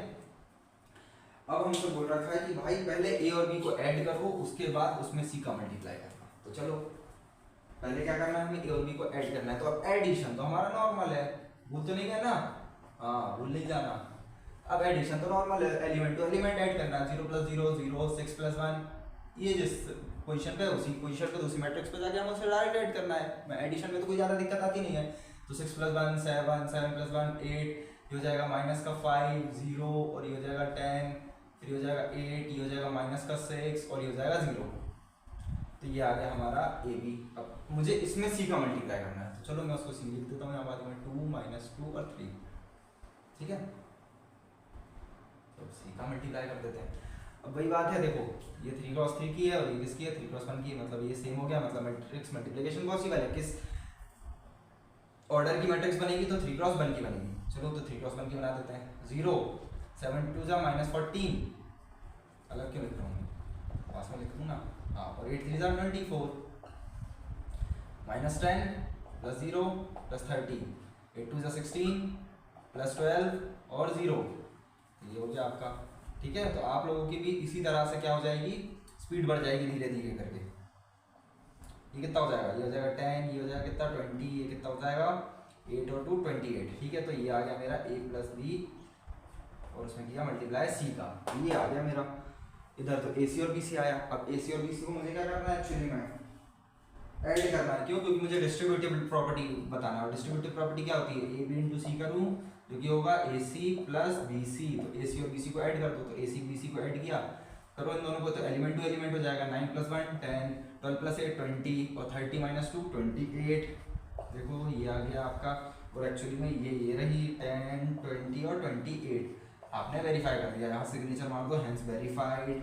अब हमसे बोल रखा है कि भाई पहले ए और बी को ऐड करो, उसके बाद उसमें सी का मल्टीप्लाई करना। तो चलो पहले क्या करना है, हमें ए और बी को ऐड करना है। तो अब एडिशन तो हमारा नॉर्मल है, भूल तो नहीं गया ना, हाँ भूल नहीं जाना। अब एडिशन तो नॉर्मल है, एलिमेंट टू एलिमेंट ऐड करना है, 0 + 0 0, 6 + 1, ये जिस पोजीशन पे उसी पोजीशन पे दूसरी मैट्रिक्स पे जाके हमें उसे डायरेक्ट ऐड करना है। मैं एडिशन में तो कोई ज़्यादा दिक्कत आती नहीं है। तो 6 + 1 7, 7 + 1 8, ये हो जाएगा -5 0, और ये हो जाएगा 10, फिर ये हो जाएगा 8, ये हो जाएगा -6, और ये हो जाएगा 0। तो ये आ गया हमारा ए बी। अब मुझे इसमें सी का मल्टीप्लाई करना है, तो चलो मैं उसको सी लिख देता हूँ यहाँ बाद में, 2 -2 और 3, ठीक है। तो सी का मल्टीप्लाई कर देते हैं। अब वही बात है, देखो ये 3 × 3 की है और ये किसकी है, 3 × 1 की है, मतलब ये सेम हो गया, मतलब मैट्रिक्स मल्टीप्लिकेशन पॉसिबल है। किस ऑर्डर की मैट्रिक्स बनेगी, तो 3 × 1 की बनेगी। चलो तो 3 × 1 की बना देते हैं। 0 7 2 -14, अलग क्यों लिख रहा हूँ, पास में लिख दूँ ना, हाँ, और 8 3 24, -10 + 0 + 13, 8 2 16 + 12 और 0, ये हो गया आपका, ठीक है। तो आप लोगों की भी इसी तरह से क्या हो जाएगी, स्पीड बढ़ जाएगी धीरे धीरे करके। ये कितना हो जाएगा, ये हो जाएगा 10, ये हो जाएगा कितना 20, ये कितना हो जाएगा 8 और 2 28, ठीक है। तो ये आ गया मेरा a + b, और उसमें किया मल्टीप्लाई c का, ये आ गया मेरा। इधर तो ac और bc आया। अब ac और bc को मुझे क्या करना है, एक्चुअली में ऐड करना है। क्यों, क्योंकि मुझे डिस्ट्रीब्यूटिव प्रॉपर्टी बताना है। और डिस्ट्रीब्यूटिव प्रॉपर्टी क्या होती है, a b × c करूँ जो कि होगा ac + bc, तो ac और bc को ऐड कर दो, तो ac bc को ऐड किया, करो इन दोनों को, तो एलिमेंट टू एलिमेंट हो जाएगा, 9 + 1 10, 12 + 8 20, और 30 - 2 28। देखो ये आ गया आपका, और एक्चुअली में ये रही 10 20 और 28, आपने वेरीफाई कर दिया, यहाँ सिग्नेचर मार दो, हेंस वेरीफाइड।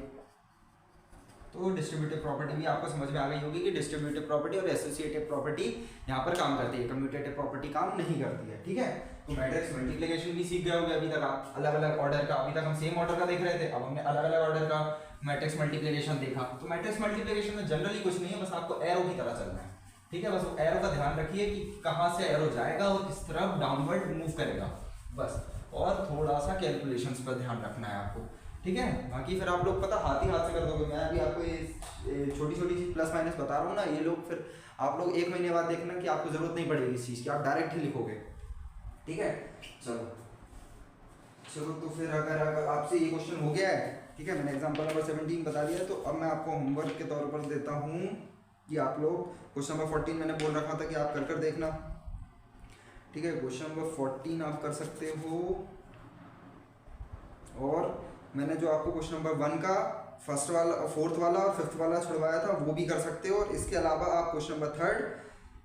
तो डिस्ट्रीब्यूटिव प्रॉपर्टी भी आपको समझ में आ गई होगी कि डिस्ट्रीब्यूटिव प्रॉपर्टी और एसोसिएटिव प्रॉपर्टी यहाँ पर काम करती है, कम्यूटेटिव प्रॉपर्टी काम नहीं करती है, ठीक है। तो मैट्रिक्स मल्टीप्लिकेशन भी सीख गए होंगे अभी तक आप, अलग अलग ऑर्डर का। अभी तक हम सेम ऑर्डर का देख रहे थे, अब हमने अलग अलग ऑर्डर का मैट्रिक्स मल्टीप्लिकेशन देखा। तो मैट्रिक्स मल्टीप्लिकेशन में जनरली कुछ नहीं है, बस आपको एरो की तरह चलना है, ठीक है। बस वो एरो का ध्यान रखिए कि कहाँ से एरो जाएगा और किस तरफ डाउनवर्ड मूव करेगा, बस। और थोड़ा सा कैलकुलेशंस पर ध्यान रखना है आपको, ठीक है। बाकी फिर आप लोग पता हाथ ही हाथ से कर दोगे। मैं अभी आपको ये छोटी छोटी चीज प्लस माइनस बता रहा हूँ ना, ये लोग फिर आप लोग 1 महीने बाद देखना कि आपको जरूरत नहीं पड़ेगी इस चीज़ की, आप डायरेक्ट ही लिखोगे, ठीक है। चलो तो फिर अगर आपसे ये क्वेश्चन हो गया है, ठीक है, मैंने एग्जांपल नंबर 17 बता दिया, तो अब मैं आपको होमवर्क के तौर पर देता हूँ कि आप लोग क्वेश्चन नंबर 14 मैंने बोल रखा था कि आप कर देखना, ठीक है। क्वेश्चन नंबर 14 आप कर सकते हो, और मैंने जो आपको क्वेश्चन नंबर 1 का फर्स्ट वाला, 4th वाला और 5th वाला छुड़वाया था वो भी कर सकते हो। और इसके अलावा आप क्वेश्चन नंबर 3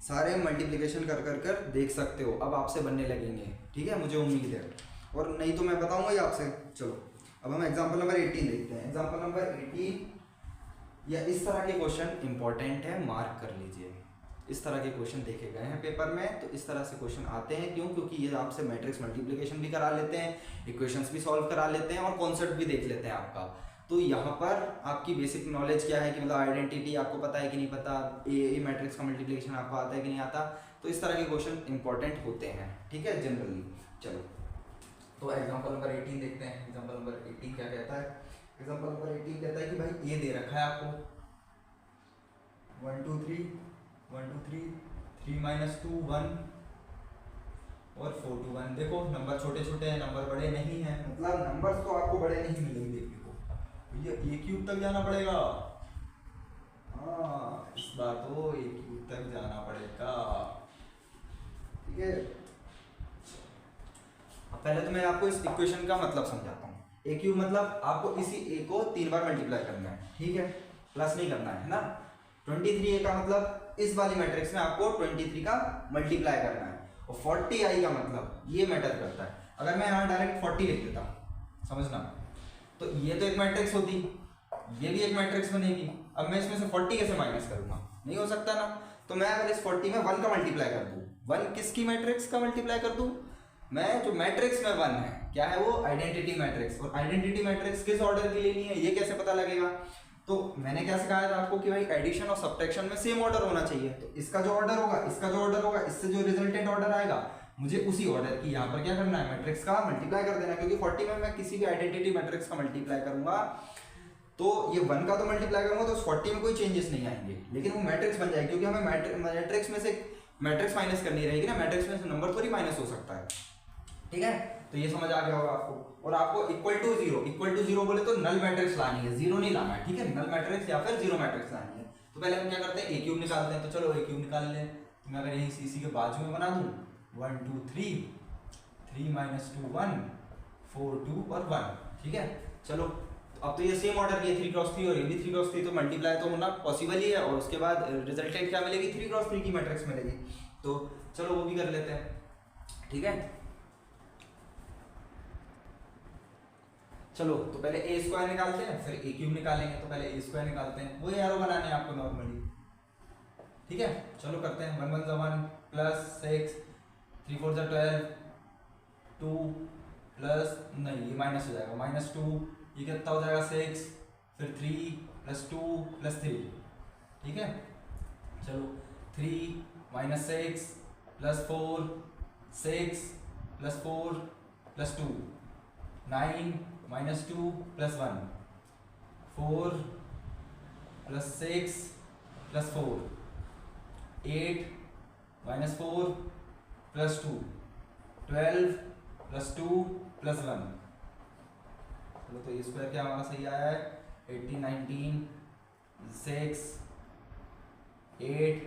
सारे मल्टीप्लिकेशन कर देख सकते हो, अब आपसे बनने लगेंगे, ठीक है, मुझे उम्मीद है। और नहीं तो मैं बताऊंगा ही आपसे। चलो अब हम एग्जाम्पल नंबर 18 देखते हैं। एग्जाम्पल नंबर 18 या इस तरह के क्वेश्चन इंपॉर्टेंट है, मार्क कर लीजिए। इस तरह के क्वेश्चन देखे गए हैं पेपर में, तो इस तरह से क्वेश्चन आते हैं। क्यों, क्योंकि ये आपसे मैट्रिक्स मल्टीप्लिकेशन भी करा लेते हैं, इक्वेशंस भी सॉल्व करा लेते हैं, और कॉन्सेप्ट भी देख लेते हैं आपका। तो यहाँ पर आपकी बेसिक नॉलेज क्या है कि मतलब आइडेंटिटी आपको पता है कि नहीं पता, ए मैट्रिक्स का मल्टीप्लिकेशन आपको आता है कि नहीं आता। तो इस तरह के क्वेश्चन इंपॉर्टेंट होते हैं, ठीक है, जनरली। चलो तो एग्जाम्पल नंबर 18 देखते हैं। एग्जाम्पल नंबर 18 क्या कहता है, एग्जाम्पल नंबर 18 कहता है कि भाई ये दे रखा है आपको 1 2 3 1 2 3 3 - 2 1 और 4 2 1। देखो नंबर छोटे छोटे हैं, नंबर बड़े नहीं हैं, मतलब नंबर्स तो आपको बड़े नहीं मिलेंगे देखने को। ये ए क्यूब तक जाना पड़ेगा, हाँ इस बार तो ए क्यूब तक जाना पड़ेगा, ठीक है। अब पहले तो मैं आपको इस इक्वेशन का मतलब समझाता हूँ। ए क्यूब मतलब आपको इसी ए को 3 बार मल्टीप्लाई करना है, ठीक है, प्लस नहीं करना है ना। 23a का मतलब इस वाली मैट्रिक्स में आपको 23 का मल्टीप्लाई करना है, और 40i का मतलब ये मैटर करता है। अगर मैं यहाँ डायरेक्ट 40 लिख देता, समझना, तो ये तो एक मैट्रिक्स होती, ये भी एक मैट्रिक्स बनेगी। अब मैं इसमें से 40 कैसे माइनस करूँगा, नहीं हो सकता ना। तो मैं अगर इस 40 में 1 का मल्टीप्लाई कर दूँ, 1 किसकी मैट्रिक्स का मल्टीप्लाई कर दूँ, मैं जो मैट्रिक्स में 1 है, क्या है वो, आइडेंटिटी मैट्रिक्स। और आइडेंटिटी मैट्रिक्स किस ऑर्डर की लेनी है ये कैसे पता लगेगा। तो मैंने क्या सिखाया था आपको कि भाई एडिशन और सब्ट्रैक्शन में सेम ऑर्डर होना चाहिए। तो इसका जो ऑर्डर होगा, इसका जो ऑर्डर होगा, इससे जो रिजल्टेंट ऑर्डर आएगा मुझे उसी ऑर्डर की यहाँ पर क्या करना है, मैट्रिक्स का मल्टीप्लाई कर देना, क्योंकि 40 में मैं किसी भी आइडेंटिटी मैट्रिक्स का मल्टीप्लाई करूंगा तो ये 1 का तो मल्टीप्लाई करूंगा तो 40 में कोई चेंजेस नहीं आएंगे, लेकिन वो मैट्रिक्स बन जाएगी, क्योंकि हमें मैट्रिक्स में से मैट्रिक्स माइनस करनी रहेगी ना, मैट्रिक्स में से नंबर थोड़ी माइनस हो सकता है, ठीक है। तो ये समझ आ गया होगा आपको। और आपको इक्वल टू जीरो बोले तो नल मैट्रिक्स लानी है, जीरो नहीं लाना है, ठीक है, नल मैट्रिक्स या फिर जीरो मैट्रिक्स लानी है। तो पहले हम क्या करते हैं, ए क्यूब निकालते हैं। तो चलो ए क्यूब निकाल लें। तो मैं अगर यही इसी के बाजू में बना दूं 1 2 3 3 माइनस 2 1 4 2 और 1, ठीक है। चलो अब तो ये सेम ऑर्डर की है 3 क्रॉस 3 और ये भी 3 क्रॉस 3, तो मल्टीप्लाई तो होना पॉसिबल ही है, और उसके बाद रिजल्टेंट क्या मिलेगी, 3 क्रॉस 3 की मैट्रिक्स मिलेगी। तो चलो वो भी कर लेते हैं, ठीक है। चलो तो पहले ए स्क्वायर निकालते हैं, फिर ए क्यूब निकालेंगे। तो पहले ए स्क्वायर निकालते हैं, वही एरो बनाने हैं आपको नॉर्मली, ठीक है। चलो करते हैं, 1 1 1 प्लस 6 3 4 12 2 प्लस नहीं ये माइनस हो जाएगा, माइनस 2, ये कितना हो जाएगा 6, फिर 3 प्लस 2 प्लस 3, ठीक है। चलो 3 minus 6 plus 4 6 plus 4 plus 2 9 minus 2 plus 1 4 plus 6 plus 4 8 minus 4 plus 2 12 plus 2 plus 1। चलो तो ये स्क्वायर क्या हमारा सही आया है, 18 19 6 8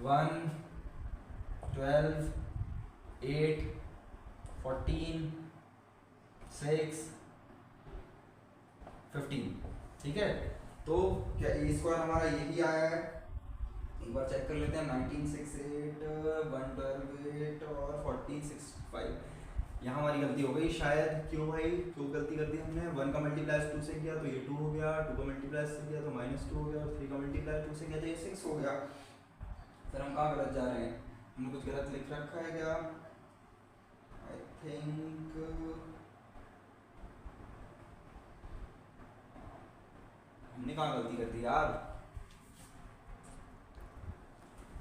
1 12 8 14 6 15, ठीक है। तो क्या ए स्क्वायर हमारा यही आया है, एक बार चेक कर लेते हैं। 19 6 8 112 8 और 14 6 5, यहाँ हमारी गलती हो गई शायद। क्यों भाई, क्यों गलती कर दी हमने, 1 का मल्टीप्लाई 2 से किया तो ये 2 हो गया, 2 का मल्टीप्लाई से किया तो -2 हो गया, और 3 का मल्टीप्लाई 2 से किया तो ये 6 हो गया। फिर हम कहाँ गलत जा रहे हैं, हमने कुछ गलत लिख रखा है क्या, आई थिंक हमने कहाँ गलती कर दी यार।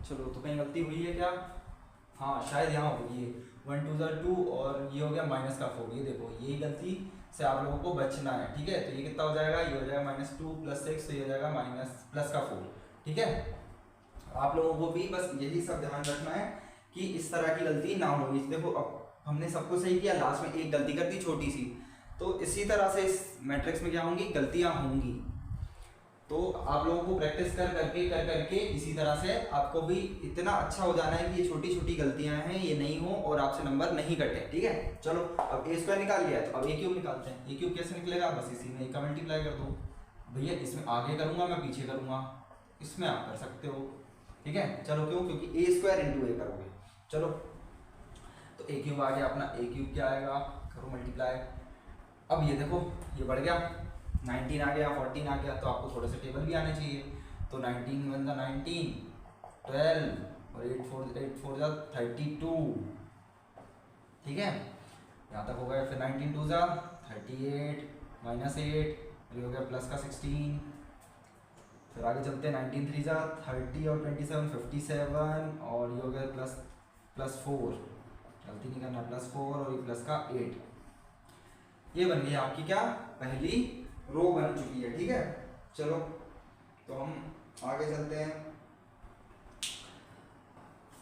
चलो तो कहीं गलती हुई है क्या, हाँ शायद यहाँ हो गई है, 1 2 2 और ये हो गया माइनस का 4, ये देखो यही गलती से आप लोगों को बचना है, ठीक है। तो ये कितना हो जाएगा, ये हो जाएगा -2 प्लस 6, तो ये हो जाएगा माइनस प्लस का 4, ठीक है। आप लोगों को भी बस यही सब ध्यान रखना है कि इस तरह की गलती ना हो। देखो अब हमने सबको सही किया, लास्ट में एक गलती कर दी छोटी सी, तो इसी तरह से इस मैट्रिक्स में क्या होंगी, गलतियां होंगी। तो आप लोगों को प्रैक्टिस कर करके इसी तरह से आपको भी इतना अच्छा हो जाना है कि ये छोटी छोटी गलतियां हैं ये नहीं हो और आपसे नंबर नहीं कटे, ठीक है। चलो अब ए स्क्वायर निकाल लिया, तो अब ए क्यूब निकालते हैं। ए क्यूब कैसे निकलेगा, बस इसी में ए का मल्टीप्लाई कर दो भैया, इसमें आगे करूंगा मैं पीछे करूंगा, इसमें आप कर सकते हो, ठीक है। चलो क्यों, क्योंकि ए स्क्वायर इंटू ए करोगे। चलो तो ए क्यूब आ गया अपना, ए क्यूब क्या आएगा, करो मल्टीप्लाई। अब ये देखो ये बढ़ गया, 19 आ गया, 14 आ गया, तो आपको थोड़े से टेबल भी आने चाहिए। तो 19 1 19 12 और 8 4 जा 32, ठीक है, यहाँ तक हो गया। फिर 19 2 जा 38 -8, ये हो गया प्लस का 16। फिर आगे चलते हैं, 19 3 जा 30 और 27 57, और ये हो गया प्लस 4, गलती नहीं करना, +4 और ये प्लस का 8। ये बन गई आपकी क्या, पहली रो बन चुकी है, ठीक है। चलो तो हम आगे चलते हैं,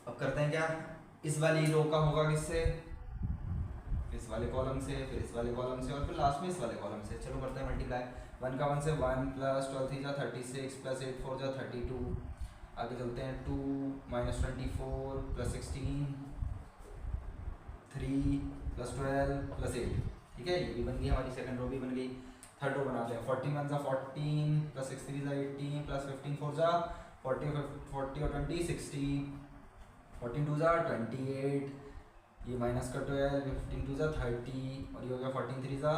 अब करते हैं क्या, इस वाली रो का होगा किससे, इस वाले कॉलम से, फिर इस वाले कॉलम से, और फिर लास्ट में इस वाले कॉलम से। चलो करते हैं मल्टीप्लाई, 1 का 1 से 1 प्लस 12 3 जा 36 प्लस 8 4 जा 32। आगे चलते हैं, 2 -24 प्लस 16 3 प्लस 12 प्लस 8, ठीक है। ये भी बन गई हमारी, सेकंड रो भी बन गई। थर्ड रो बनाते हैं, 14 1 जा 14 प्लस 6 3 जा 18 प्लस 15 4 जा 40 40 और 20 60, 14 2 जा 28, ये माइनस का 12, 15 2 जा 30, और ये हो गया 14 3 जा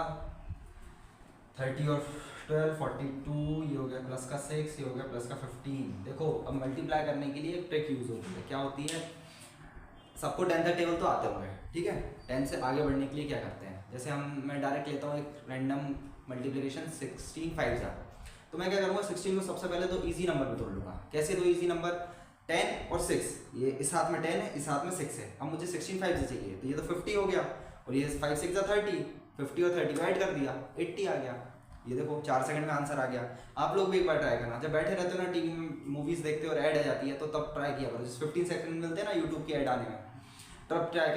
30 और 12 42, ये हो गया प्लस का 6, ये हो गया प्लस का 15। देखो अब मल्टीप्लाई करने के लिए एक ट्रिक यूज होती है, क्या होती है, सबको 10 तक टेबल तो आते होंगे, ठीक है। 10 से आगे बढ़ने के लिए क्या करते हैं, जैसे मैं डायरेक्ट लेता हूँ एक रैंडम मल्टीप्लिकेशन 16 5 जा, तो मैं क्या करूँगा, 16 को सबसे पहले तो इजी नंबर में तोड़ लूँगा। कैसे दो इजी नंबर, 10 और 6, ये इस हाथ में 10 है, इस हाथ में 6 है। अब मुझे 16 5 से चाहिए, तो ये तो 50 हो गया, और ये 5 6 30, 50 और 30 को ऐड कर दिया, 80 आ गया। ये देखो 4 सेकंड में आंसर आ गया। आप लोग भी एक बार ट्राई करना, जब बैठे रहते हो ना टीवी में मूवीज़ देखते हो और ऐड आ जाती है, तो तब ट्राई किया करो। जैसे 15 सेकंड मिलते हैं ना यूट्यूब की ऐड आने में, तब ट्राई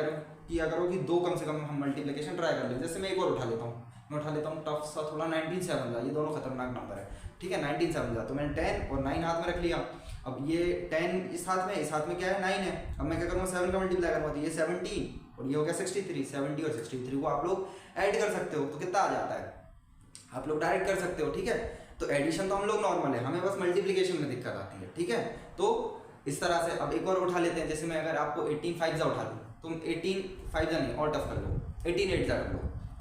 किया करो कि 2 कम से कम हम मल्टीप्लिकेशन ट्राई कर लें। जैसे मैं एक और उठा लेता हूँ, मैं उठा लेता हूँ टफ सा थोड़ा 19 7 का, ये दोनों खतरनाक नंबर है, ठीक है। 19 7 का, तो मैंने 10 और 9 हाथ में रख लिया। अब ये 10 इस हाथ में, इस हाथ में क्या है 9 है। अब मैं क्या करूँगा 7 का मल्टीप्लाई करूँगा, तो ये 17 और ये हो गया 63। 70 और 63 को आप लोग ऐड कर सकते हो, तो कितना आ जाता है आप लोग डायरेक्ट कर सकते हो, ठीक है। तो एडिशन तो हम लोग नॉर्मल है, हमें बस मल्टीप्लिकेशन में दिक्कत आती है, ठीक है। तो इस तरह से अब एक और उठा लेते हैं। जैसे मैं अगर आपको 18 5 जा उठा लूँ, तुम 18 5 जा नहीं और टफ कर लो, 18 8 जा कर लो।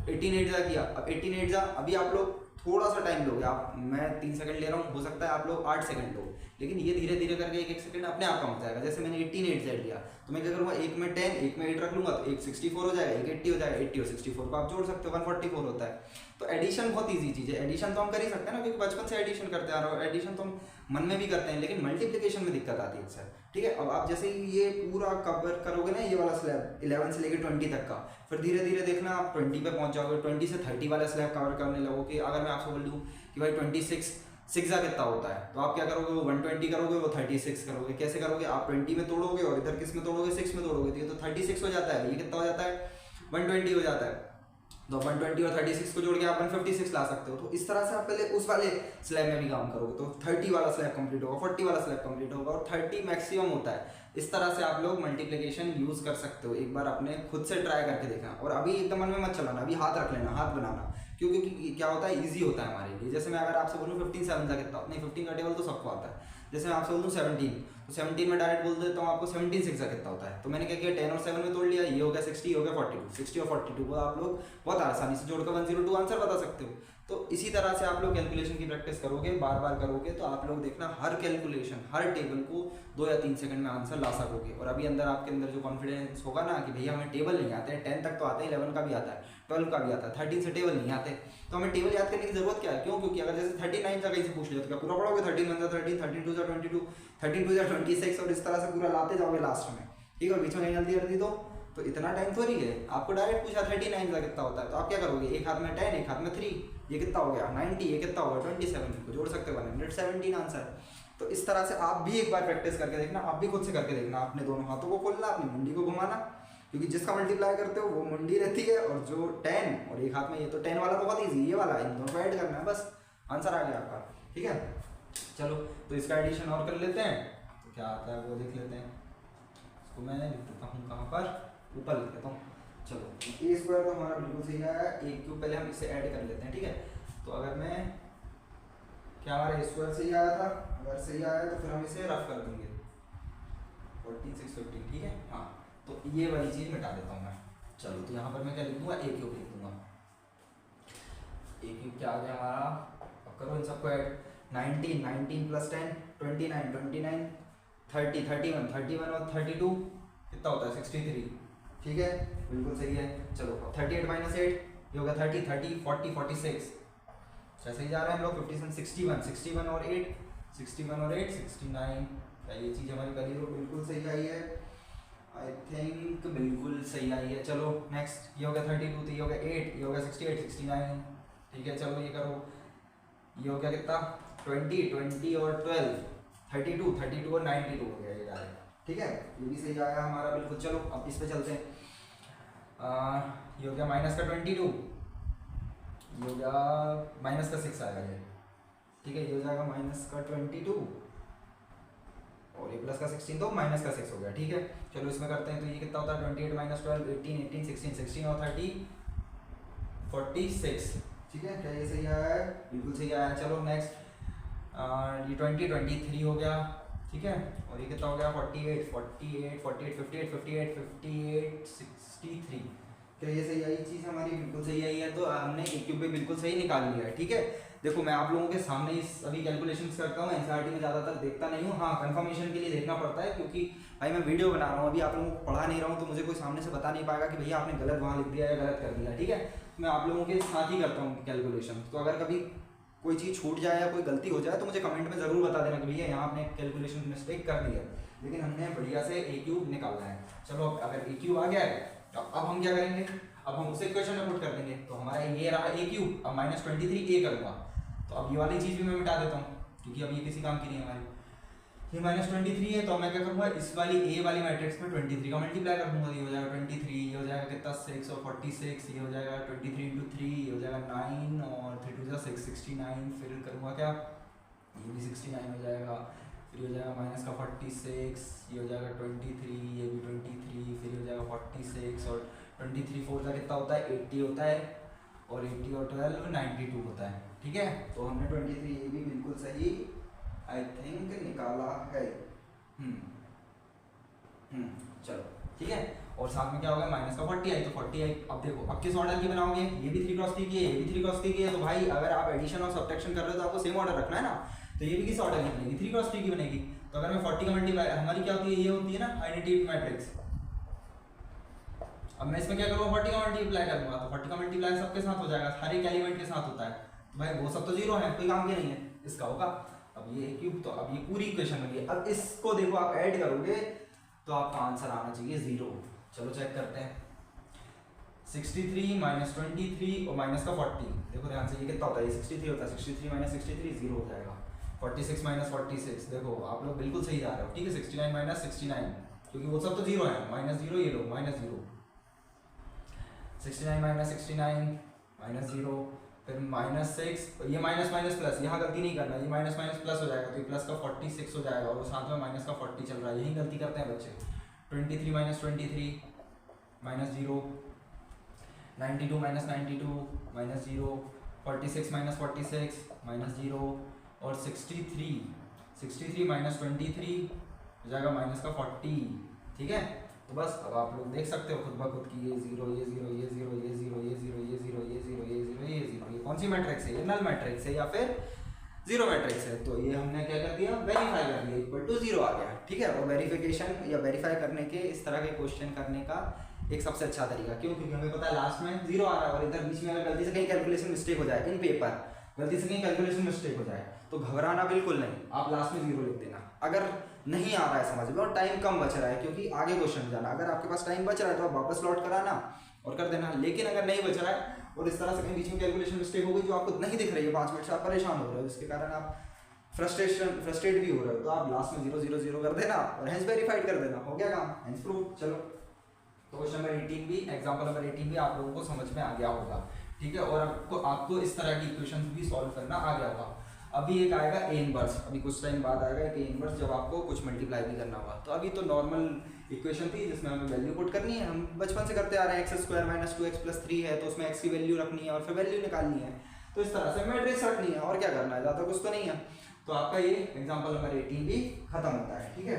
18 8 जा किया, अब 18 8 जा, अभी आप लोग थोड़ा सा टाइम लोगे आप, मैं 3 सेकंड ले रहा हूँ, हो सकता है आप लोग 8 सेकंड लो, लेकिन ये धीरे धीरे करके एक सेकंड अपने आप कम हो जाएगा। जैसे मैंने 18 8 सेट लिया, तो मैं क्या करूँगा, एक में 10 एक में 8 रख लूँगा, तो एक 64 हो जाएगा, एक 80 हो जाएगा। 80 और 64 को आप जोड़ सकते हो, 144 होता है। तो एडिशन बहुत ईजी चीज़ है, एडिशन तो हम कर ही सकते हैं ना, क्योंकि बचपन से एडिशन करते आ रहे हो, एडिशन तो हम मन में भी करते हैं, लेकिन मल्टीप्लिकेशन में दिक्कत आती है सर, ठीक है। अब आप जैसे ही ये पूरा कवर करोगे ना, ये वाला स्लैब 11 से लेकर 20 तक का, फिर धीरे धीरे देखना आप 20 पे पहुंच जाओगे, 20 से 30 वाला स्लैब कवर करने लगोगे। अगर मैं आपसे बोल दूँ कि भाई 26 6 का कितना होता है, तो आप क्या करोगे, वो 120 करोगे, वो 36 करोगे। कैसे करोगे, आप 20 में तोड़ोगे और इधर किस में तोड़ोगे, 6 में तोड़ोगे, तो ये तो 36 हो जाता है, ये कितना हो जाता है 120 हो जाता है। तो 120 और 36 को जोड़ के आप 156 ला सकते हो। तो इस तरह से आप पहले उस वाले स्लैब में भी काम करोगे, तो 30 वाला स्लैब कंप्लीट होगा, 40 वाला स्लैब कंप्लीट होगा, और 30 मैक्सिमम होता है। इस तरह से आप लोग मल्टीप्लिकेशन यूज कर सकते हो, एक बार अपने खुद से ट्राई करके देखना। और अभी एकदम मन में मत चलाना, अभी हाथ रख लेना, हाथ बनाना, क्योंकि क्या होता है ईजी होता है हमारे लिए। जैसे मैं अगर आपसे बोलूँ 15 7 का कितना, नहीं 15 का टेबल तो सबको आता है। जैसे मैं आपसे बोलूँ 17, तो 17 में डायरेक्ट बोल देता हूँ आपको 17 6 का कितना होता है। तो मैंने क्या किया, 10 और 7 में तोड़ लिया, ये हो गया 60, हो गया 42। 60 और 42 को आप लोग बहुत आसानी से जोड़कर 102 आंसर बता सकते हो। तो इसी तरह से आप लोग कैलकुलेशन की प्रैक्टिस करोगे, बार बार करोगे, तो आप लोग देखना हर कैलकुलेशन, हर टेबल को 2 या 3 सेकंड में आंसर ला सकोगे। और अभी अंदर आपके अंदर जो कॉन्फिडेंस होगा ना कि भैया हमें टेबल नहीं आते हैं, 10 तक तो आते हैं, 11 का भी आता है, 12 का भी आता है, 13 से टेबल नहीं आते, तो हमें टेबल याद करने की जरूरत क्या है। क्यों, क्योंकि अगर जैसे 39 का कहीं से पूछ लिया तो क्या पूरा पढ़ोगे, 13 1 13, 13 2 22, 13 2 26, और इस तरह से पूरा लाते जाओगे लास्ट में, ठीक है। बीच में नहीं जल्दी जल्दी तो इतना टाइम थोड़ी है। आपको डायरेक्ट पूछा 39 का कितना होता है, तो आप क्या करोगे, एक हाथ में 10 एक हाथ में 3, ये कितना हो गया 90, ये कितना होगा 27, को जोड़ सकते हो 117 आंसर। तो इस तरह से आप भी एक बार प्रैक्टिस करके देखना, आप भी खुद से करके देखना, अपने दोनों हाथों को खोलना, अपनी मुंडी को घुमाना, क्योंकि जिसका मल्टीप्लाई करते हो वो मुंडी रहती है, और जो 10 और एक हाथ में, ये तो 10 वाला बहुत ईजी, ये वाला इन दोनों को ऐड करना है, बस आंसर आ गया आपका, ठीक है। चलो तो इसका एडिशन और कर लेते हैं, तो क्या आता है वो देख लेते हैं। इसको मैं लिख देता हूँ कहाँ पर, ऊपर लिख देता हूँ। चलो ए स्क्वायर तो हमारा बिल्कुल सही आया, ए क्यूब पहले हम इसे ऐड कर लेते हैं, ठीक है। तो अगर मैं, क्या हमारा ए स्क्वायर सही आया था, अगर सही आया तो फिर हम इसे रफ कर देंगे 14 6 15, ठीक है। हाँ, तो ये वाली चीज़ मिटा देता हूँ मैं। चलो तो यहाँ पर मैं क्या लिख दूँगा, ए क्यूब लिख दूँगा। ए क्यूब क्या आ गया हमारा, अब करो इन सबको ऐड, 19 19 प्लस 10 29 29 30 31 31 और 32 कितना होता है 63, ठीक है, बिल्कुल सही है। चलो 38 माइनस 8, ये होगा 30 30 40 46, ऐसे ही जा रहे हैं हम लोग। 57 61 61 और 8 61 और 8 69, क्या ये चीज़ हमारी करी हो बिल्कुल सही आई है, आई थिंक बिल्कुल सही आई है। चलो नेक्स्ट, ये हो गया 32, तो ये हो गया 8, ये हो गया 68 69, ठीक है। चलो ये करो, ये हो गया कितना 20 20 और 12 32 32 और 92 हो गया ये डायरेक्ट, ठीक है, ये भी सही आया हमारा बिल्कुल। चलो अब इस पे चलते हैं। ये हो गया माइनस का 22, ये हो गया माइनस का 6 आएगा ये, ठीक है, ये हो जाएगा माइनस का 22 और ये प्लस का 16, तो माइनस का 6 हो गया, ठीक है। चलो इसमें करते हैं, तो ये कितना होता है 28 माइनस 12 18 18 16 16 और 30 46, ठीक है। क्या ये सही आया है, बिल्कुल सही आया है। चलो नेक्स्ट, ये 20 23 हो गया, ठीक है, और ये कितना हो गया 48 48 48 58 58 58 63, क्या ये सही आई चीज़ हमारी, बिल्कुल सही आई है। तो हमने ए क्यूब भी बिल्कुल सही निकाल लिया है, ठीक है। देखो मैं आप लोगों के सामने इस अभी कैलकुलेशंस करता हूँ, एनसीईआरटी में ज़्यादातर देखता नहीं हूँ, हाँ कंफर्मेशन के लिए देखना पड़ता है, क्योंकि भाई मैं वीडियो बना रहा हूँ, अभी आप लोगों को पढ़ा नहीं रहा हूँ, तो मुझे कोई सामने से बता नहीं पाएगा कि भैया आपने गलत वहाँ लिख दिया या गलत कर दिया, ठीक है। मैं आप लोगों के साथ ही करता हूँ कैलकुलेशन, तो अगर कभी कोई चीज़ छूट जाए या कोई गलती हो जाए तो मुझे कमेंट में ज़रूर बता देना कि भैया यहाँ आपने कैलकुलेशन मिस्टेक कर दी है, लेकिन हमने बढ़िया से ए क्यूब निकालना है। चलो अगर ए क्यूब आ गया है तो अब हम क्या करेंगे, अब हम उसे इक्वेशन में पुट कर देंगे। तो हमारा ये रहा ए क्यूब, अब -23 ए करूँगा तो अब ये वाली चीज़ भी मैं मिटा देता हूँ क्योंकि अब ये किसी काम की नहीं है हमारी। ये -23 है तो मैं क्या करूँगा, इस वाली ए वाली मैट्रिक्स में 23 का मल्टीप्लाई कर दूँगा। ये हो जाएगा 23, ये हो जाएगा कितना 646, ये हो जाएगा 23 × 3, ये हो जाएगा 9 और 3 2 6 69। फिर करूँगा क्या, ये भी 69 हो जाएगा, फिर हो जाएगा माइनस का 46, ये हो जाएगा 23, ये भी 23, फिर हो जाएगा 46 और 23 4 का कितना होता है 80 होता है, और 80 और 12 92 होता है। ठीक है, तो हमने 23 ये भी बिल्कुल सही आई थिंक निकाला है। चलो ठीक है, और साथ में क्या होगा माइनस का 40 आई, तो 40 आई। अब देखो अब किस ऑर्डर की बनाओगे, ये भी 3 × 3 की है, ये भी 3 × 3 की है, तो भाई अगर आप एडिशन और सब्ट्रैक्शन कर रहे हो तो आपको सेम ऑर्डर रखना है ना। तो ये भी किस ऑर्डर की बनेगी, 3 × 3 की बनेगी। तो अगर मैं 40 का मल्टीप्लाई, हमारी क्या होती है, ये होती है ना आइडेंटिटी मैट्रिक्स। अब मैं इसमें क्या करूँगा, 40 का मल्टीप्लाई करूँगा, तो 40 का मल्टीप्लाई सबके साथ हो जाएगा, हर एक एलिमेंट के साथ होता है। तो भाई वो सब तो जीरो है, कोई काम के नहीं है, इसका होगा। अब ये क्यूब, तो अब ये पूरी इक्वेशन बन गई। अब इसको देखो आप ऐड करोगे तो आपका आंसर आना चाहिए 0। चलो चेक करते हैं, 63 -23 और माइनस का 40। देखो ध्यान से, ये कितना होता है, 63 होता है, 63 - 63 0 हो जाएगा। 46 - 46, देखो आप लोग बिल्कुल सही जा रहे हो। ठीक है, 69 - 69 क्योंकि वो सब तो जीरो है, -0 ये लो -0, 69 - 69 -0, फिर -6, ये माइनस माइनस प्लस, यहाँ गलती नहीं करना, ये माइनस माइनस प्लस हो जाएगा तो ये प्लस का 46 हो जाएगा, और साथ में माइनस का 40 चल रहा है, यही गलती करते हैं बच्चे। 23 - 23 -0, 92 - 92 -0, 46 - 46 -0, और 63 - 23 हो जाएगा माइनस का 40। ठीक है, तो बस अब आप लोग देख सकते हो खुद ब खुद की ये 0 ये 0 ये 0 ये 0 ये 0 ये 0 ये 0 ये 0 ये 0, ये कौन सी मैट्रिक्स है, ये नल मैट्रिक्स है या फिर जीरो मैट्रिक्स है। तो ये हमने क्या कर दिया, वेरीफाई कर लिया, इक्वल टू 0 आ गया। ठीक है, और वेरिफिकेशन या वेरीफाई करने के इस तरह के क्वेश्चन करने का एक सबसे अच्छा तरीका, क्यों, क्योंकि हमें पता है लास्ट में 0 आ रहा है और इधर बीच में अगर गलती से कहीं कैलकुलेशन मिस्टेक हो जाए, इन पेपर गलती से कहीं कैलकुलेशन मिस्टेक हो जाए तो घबराना बिल्कुल नहीं, आप लास्ट में 0 लिख देना। अगर नहीं आ रहा है समझ में और टाइम कम बच रहा है क्योंकि आगे क्वेश्चन जाना, अगर आपके पास टाइम बच रहा है तो आप वापस लौट कराना और कर देना। लेकिन अगर नहीं बच रहा है और इस तरह से कहीं बीच में कैलकुलेशन मिस्टेक हो गई जो आपको नहीं दिख रही है 5 मिनट से, आप परेशान हो रहे हो, जिसके कारण आप फ्रस्ट्रेट भी हो रहे हो, तो आप लास्ट में 0 0 0 कर देना और हेंस वेरीफाइड कर देना, हो गया काम, हेंस प्रूव। चलो, तो क्वेश्चन नंबर 18 भी, एग्जांपल नंबर 18 भी आप लोगों को समझ में आ गया होगा। ठीक है, और आपको इस तरह की इक्वेशंस भी सॉल्व करना आ गया होगा। अभी एक आएगा ए इनवर्स, अभी कुछ टाइम बाद आएगा एक ए इनवर्स, जब आपको कुछ मल्टीप्लाई भी करना होगा। तो अभी तो नॉर्मल इक्वेशन थी जिसमें हमें वैल्यू पुट करनी है, हम बचपन से करते आ रहे हैं, x² - 2x + 3 है तो उसमें x की वैल्यू रखनी है और फिर वैल्यू निकालनी है, तो इस तरह से मैट्रिक्स रखनी है और क्या करना है, ज़्यादा कुछ तो नहीं है। तो आपका ये एग्जाम्पल नंबर 18 भी खत्म होता है। ठीक है,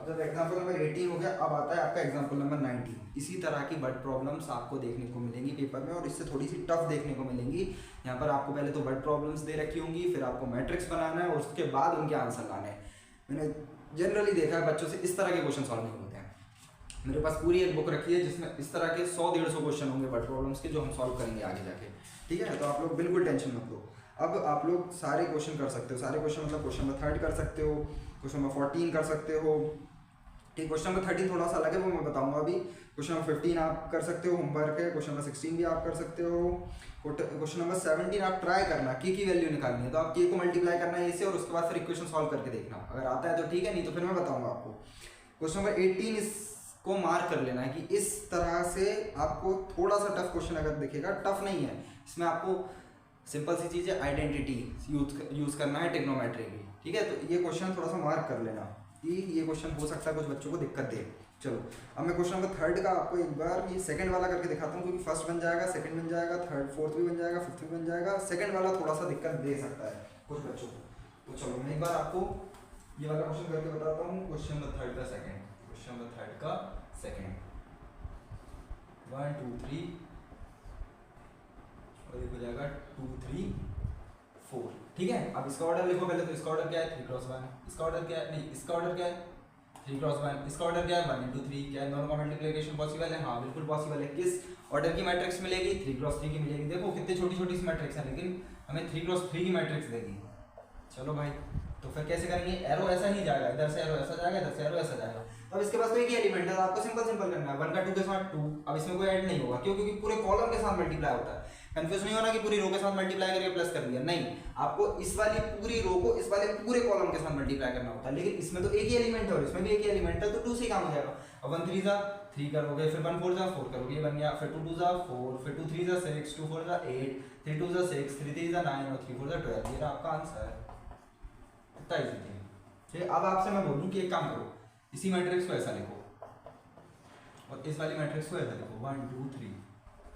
अब जब एग्जाम्पल नंबर 18 हो गया, अब आता है आपका एग्जाम्पल नंबर 19। इसी तरह की वर्ड प्रॉब्लम्स आपको देखने को मिलेंगी पेपर में और इससे थोड़ी सी टफ देखने को मिलेंगी। यहाँ पर आपको पहले तो वर्ड प्रॉब्लम्स दे रखी होंगी, फिर आपको मैट्रिक्स बनाना है और उसके बाद उनके आंसर लाने हैं। मैंने जनरली देखा है बच्चों से इस तरह के क्वेश्चन सॉल्व नहीं होते हैं। मेरे पास पूरी एक बुक रखी है जिसमें इस तरह के 100-150 क्वेश्चन होंगे वर्ड प्रॉब्लम्स के, जो हम सॉल्व करेंगे आगे जाके। ठीक है, तो आप लोग बिल्कुल टेंशन मत लो। अब आप लोग सारे क्वेश्चन कर सकते हो, सारे क्वेश्चन मतलब क्वेश्चन नंबर 3 कर सकते हो, क्वेश्चन नंबर 14 कर सकते हो। ठीक, क्वेश्चन नंबर 13 थोड़ा सा अलग है, वो मैं बताऊंगा अभी। क्वेश्चन नंबर 15 आप कर सकते हो, होमवर्क है। क्वेश्चन नंबर 16 भी आप कर सकते हो। क्वेश्चन नंबर 17 आप ट्राई करना की वैल्यू निकालनी है, तो आप के को मल्टीप्लाई करना है इससे और उसके बाद फिर इक्वेशन सॉल्व करके देखना, अगर आता है तो ठीक है, नहीं तो फिर मैं बताऊंगा आपको। क्वेश्चन नंबर 18 इसको मार्क कर लेना है कि इस तरह से आपको थोड़ा सा टफ क्वेश्चन अगर दिखेगा, टफ नहीं है, इसमें आपको सिंपल सी चीज़ है, आइडेंटिटी यूज़ करना है ट्रिग्नोमेट्री की। ठीक है, तो ये क्वेश्चन थोड़ा सा मार्क कर लेना कि ये क्वेश्चन हो सकता है कुछ बच्चों को दिक्कत दे। चलो, अब मैं क्वेश्चन नंबर 3 का आपको एक बार ये सेकंड वाला करके दिखाता हूँ, क्योंकि फर्स्ट बन जाएगा, सेकंड बन जाएगा, थर्ड फोर्थ भी बन जाएगा, फिफ्थ भी बन जाएगा। सेकंड वाला थोड़ा सा दिक्कत दे सकता है कुछ बच्चों को। तो चलो मैं एक बार आपको ये वाला क्वेश्चन करके बताता हूँ। क्वेश्चन नंबर 3 का सेकंड, क्वेश्चन नंबर 3 का सेकंड, 1 2 3 और ये हो जाएगा 2 3 4। ठीक है, अब इसका ऑर्डर लिखो पहले। तो इसका ऑर्डर क्या है, 3 × 1। इसका ऑर्डर क्या है, नहीं इसका ऑर्डर क्या है, 3 × 1। इसका ऑर्डर क्या है, 1 × 3। क्या नॉर्मल मल्टीप्लिकेशन पॉसिबल है, हाँ बिल्कुल पॉसिबल है। किस ऑर्डर की मैट्रिक्स मिलेगी, 3 × 3 की मिलेगी। देखो कितनी छोटी छोटी सी मैट्रिक्स है, लेकिन हमें 3x3 की मैट्रिक्स देगी। चलो भाई, तो फिर कैसे करेंगे, एरो ऐसा ही जाएगा, इधर से एरो ऐसा जाएगा, इधर से एरो ऐसा जाएगा। अब इसके पास तो एक ही एलिमेंट है, तो आपको सिंपल सिंपल करना है, 1 का 2 के साथ 2। अब इसमें कोई ऐड नहीं होगा, क्यों, क्योंकि पूरे कॉलम के साथ मल्टीप्लाई होता है। कंफ्यूज नहीं होना कि पूरी रो के साथ मल्टीप्लाई करके प्लस कर दिया, नहीं, आपको इस वाली पूरी रो को इस वाले पूरे कॉलम के साथ मल्टीप्लाई करना होता है। लेकिन इसमें तो एक ही एलिमेंट है और इसमें भी एक ही एलिमेंट है, तो 2 से काम हो जाएगा। अब 1 3 जा 3 करोगे, फिर 1 4 जा 4 करोगे, ये बन गया। फिर 2 2 जा 4, फिर 2 3 जा 6, 2 4 जा 8, 3 2 जा 6, 3 3 जा 9 और 3 4 जा 12। ये रहा आपका आंसर। इतना इजी थी। ठीक, अब आपसे मैं बोलूं कि एक काम करो, इसी मैट्रिक्स को ऐसा लिखो और इस वाली मैट्रिक्स को ऐसा लिखो 1 2 3।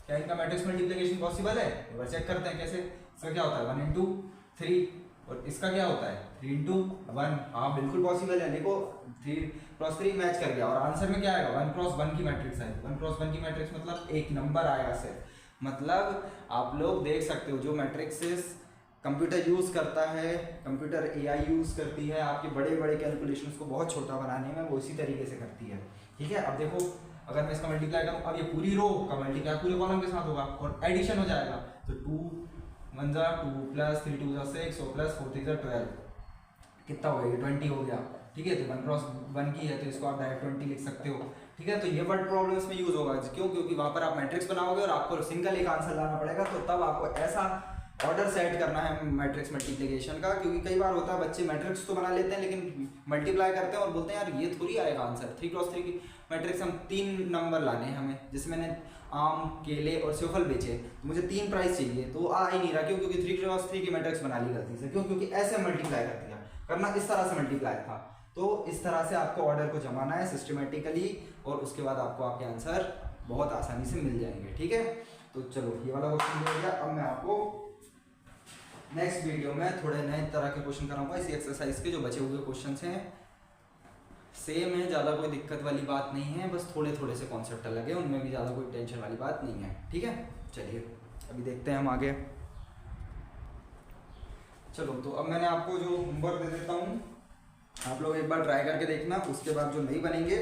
क्या इनका मैट्रिक्स मल्टीप्लिकेशन पॉसिबल है? एक बार चेक करते हैं कैसे। इसका क्या होता है 1 into 3 और इसका क्या होता है 3 into 1। हाँ बिल्कुल पॉसिबल है, देखो 3x3 मैच कर गया और आंसर में क्या आएगा 1x1 की मैट्रिक्स आएगी। 1x1 की मैट्रिक्स मतलब एक नंबर आएगा सिर्फ। मतलब आप लोग देख सकते हो जो मैट्रिक्सेस कंप्यूटर यूज़ करता है, कंप्यूटर एआई यूज़ करती है आपके बड़े बड़े कैलकुलेशंस को बहुत छोटा बनाने में, वो इसी तरीके से करती है। ठीक है, अब देखो अगर मैं इसका मल्टीप्लाई करूँ, अब ये पूरी रो का मल्टीप्लाई पूरे कॉलम के साथ होगा और एडिशन हो जाएगा, तो 2 1 जा 2 प्लस 3 2 जा 6 और प्लस 4 3 जा 12, कितना हो गया 20 हो गया। ठीक है, तो 1x1 की है तो इसको आप डायरेक्ट 20 लिख सकते हो। ठीक है, तो ये वर्ड प्रॉब्लम्स में यूज होगा, क्यों, क्योंकि वहाँ पर आप मैट्रिक्स बनाओगे और आपको सिंगल एक आंसर लाना पड़ेगा, तो तब आपको ऐसा ऑर्डर सेट करना है मैट्रिक्स मल्टीप्लिकेशन का। क्योंकि कई बार होता है बच्चे मैट्रिक्स तो बना लेते हैं लेकिन मल्टीप्लाई करते हैं और बोलते हैं यार ये थोड़ी आएगा आंसर। 3x3 की मैट्रिक्स हम 3 नंबर लाने हैं हमें, जैसे मैंने आम केले और सेवफल बेचे तो मुझे 3 प्राइस चाहिए, तो आ ही नहीं रहा, क्यों, क्योंकि 3x3 की मैट्रिक्स बना ली गलती से। क्यों, क्योंकि ऐसे मल्टीप्लाई कर दिया, करना इस तरह से मल्टीप्लाई था। तो इस तरह से आपको ऑर्डर को जमाना है सिस्टमेटिकली और उसके बाद आपको आपके आंसर बहुत आसानी से मिल जाएंगे। ठीक है, तो चलो ये वाला क्वेश्चन हो गया। अब मैं आपको नेक्स्ट वीडियो में थोड़े नए तरह के क्वेश्चन कराऊंगा इसी एक्सरसाइज के। जो बचे हुए क्वेश्चंस हैं सेम है, ज़्यादा कोई दिक्कत वाली बात नहीं है, बस थोड़े थोड़े से कॉन्सेप्ट अलग है, उनमें भी ज़्यादा कोई टेंशन वाली बात नहीं है। ठीक है, चलिए अभी देखते हैं हम आगे। चलो, तो अब मैंने आपको जो होमवर्क दे देता हूँ, आप लोग एक बार ट्राई करके देखना, उसके बाद जो नहीं बनेंगे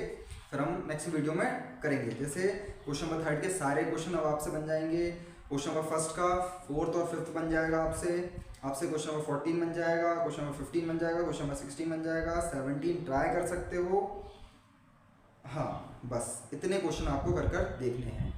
फिर हम नेक्स्ट वीडियो में करेंगे। जैसे क्वेश्चन नंबर 3 के सारे क्वेश्चन अब आपसे बन जाएंगे। क्वेश्चन नंबर 1 का 4th और 5th बन जाएगा आपसे क्वेश्चन नंबर 14 बन जाएगा, क्वेश्चन नंबर 15 बन जाएगा, क्वेश्चन नंबर 16 बन जाएगा, 17 ट्राई कर सकते हो। हाँ, बस इतने क्वेश्चन आपको कर देखने हैं।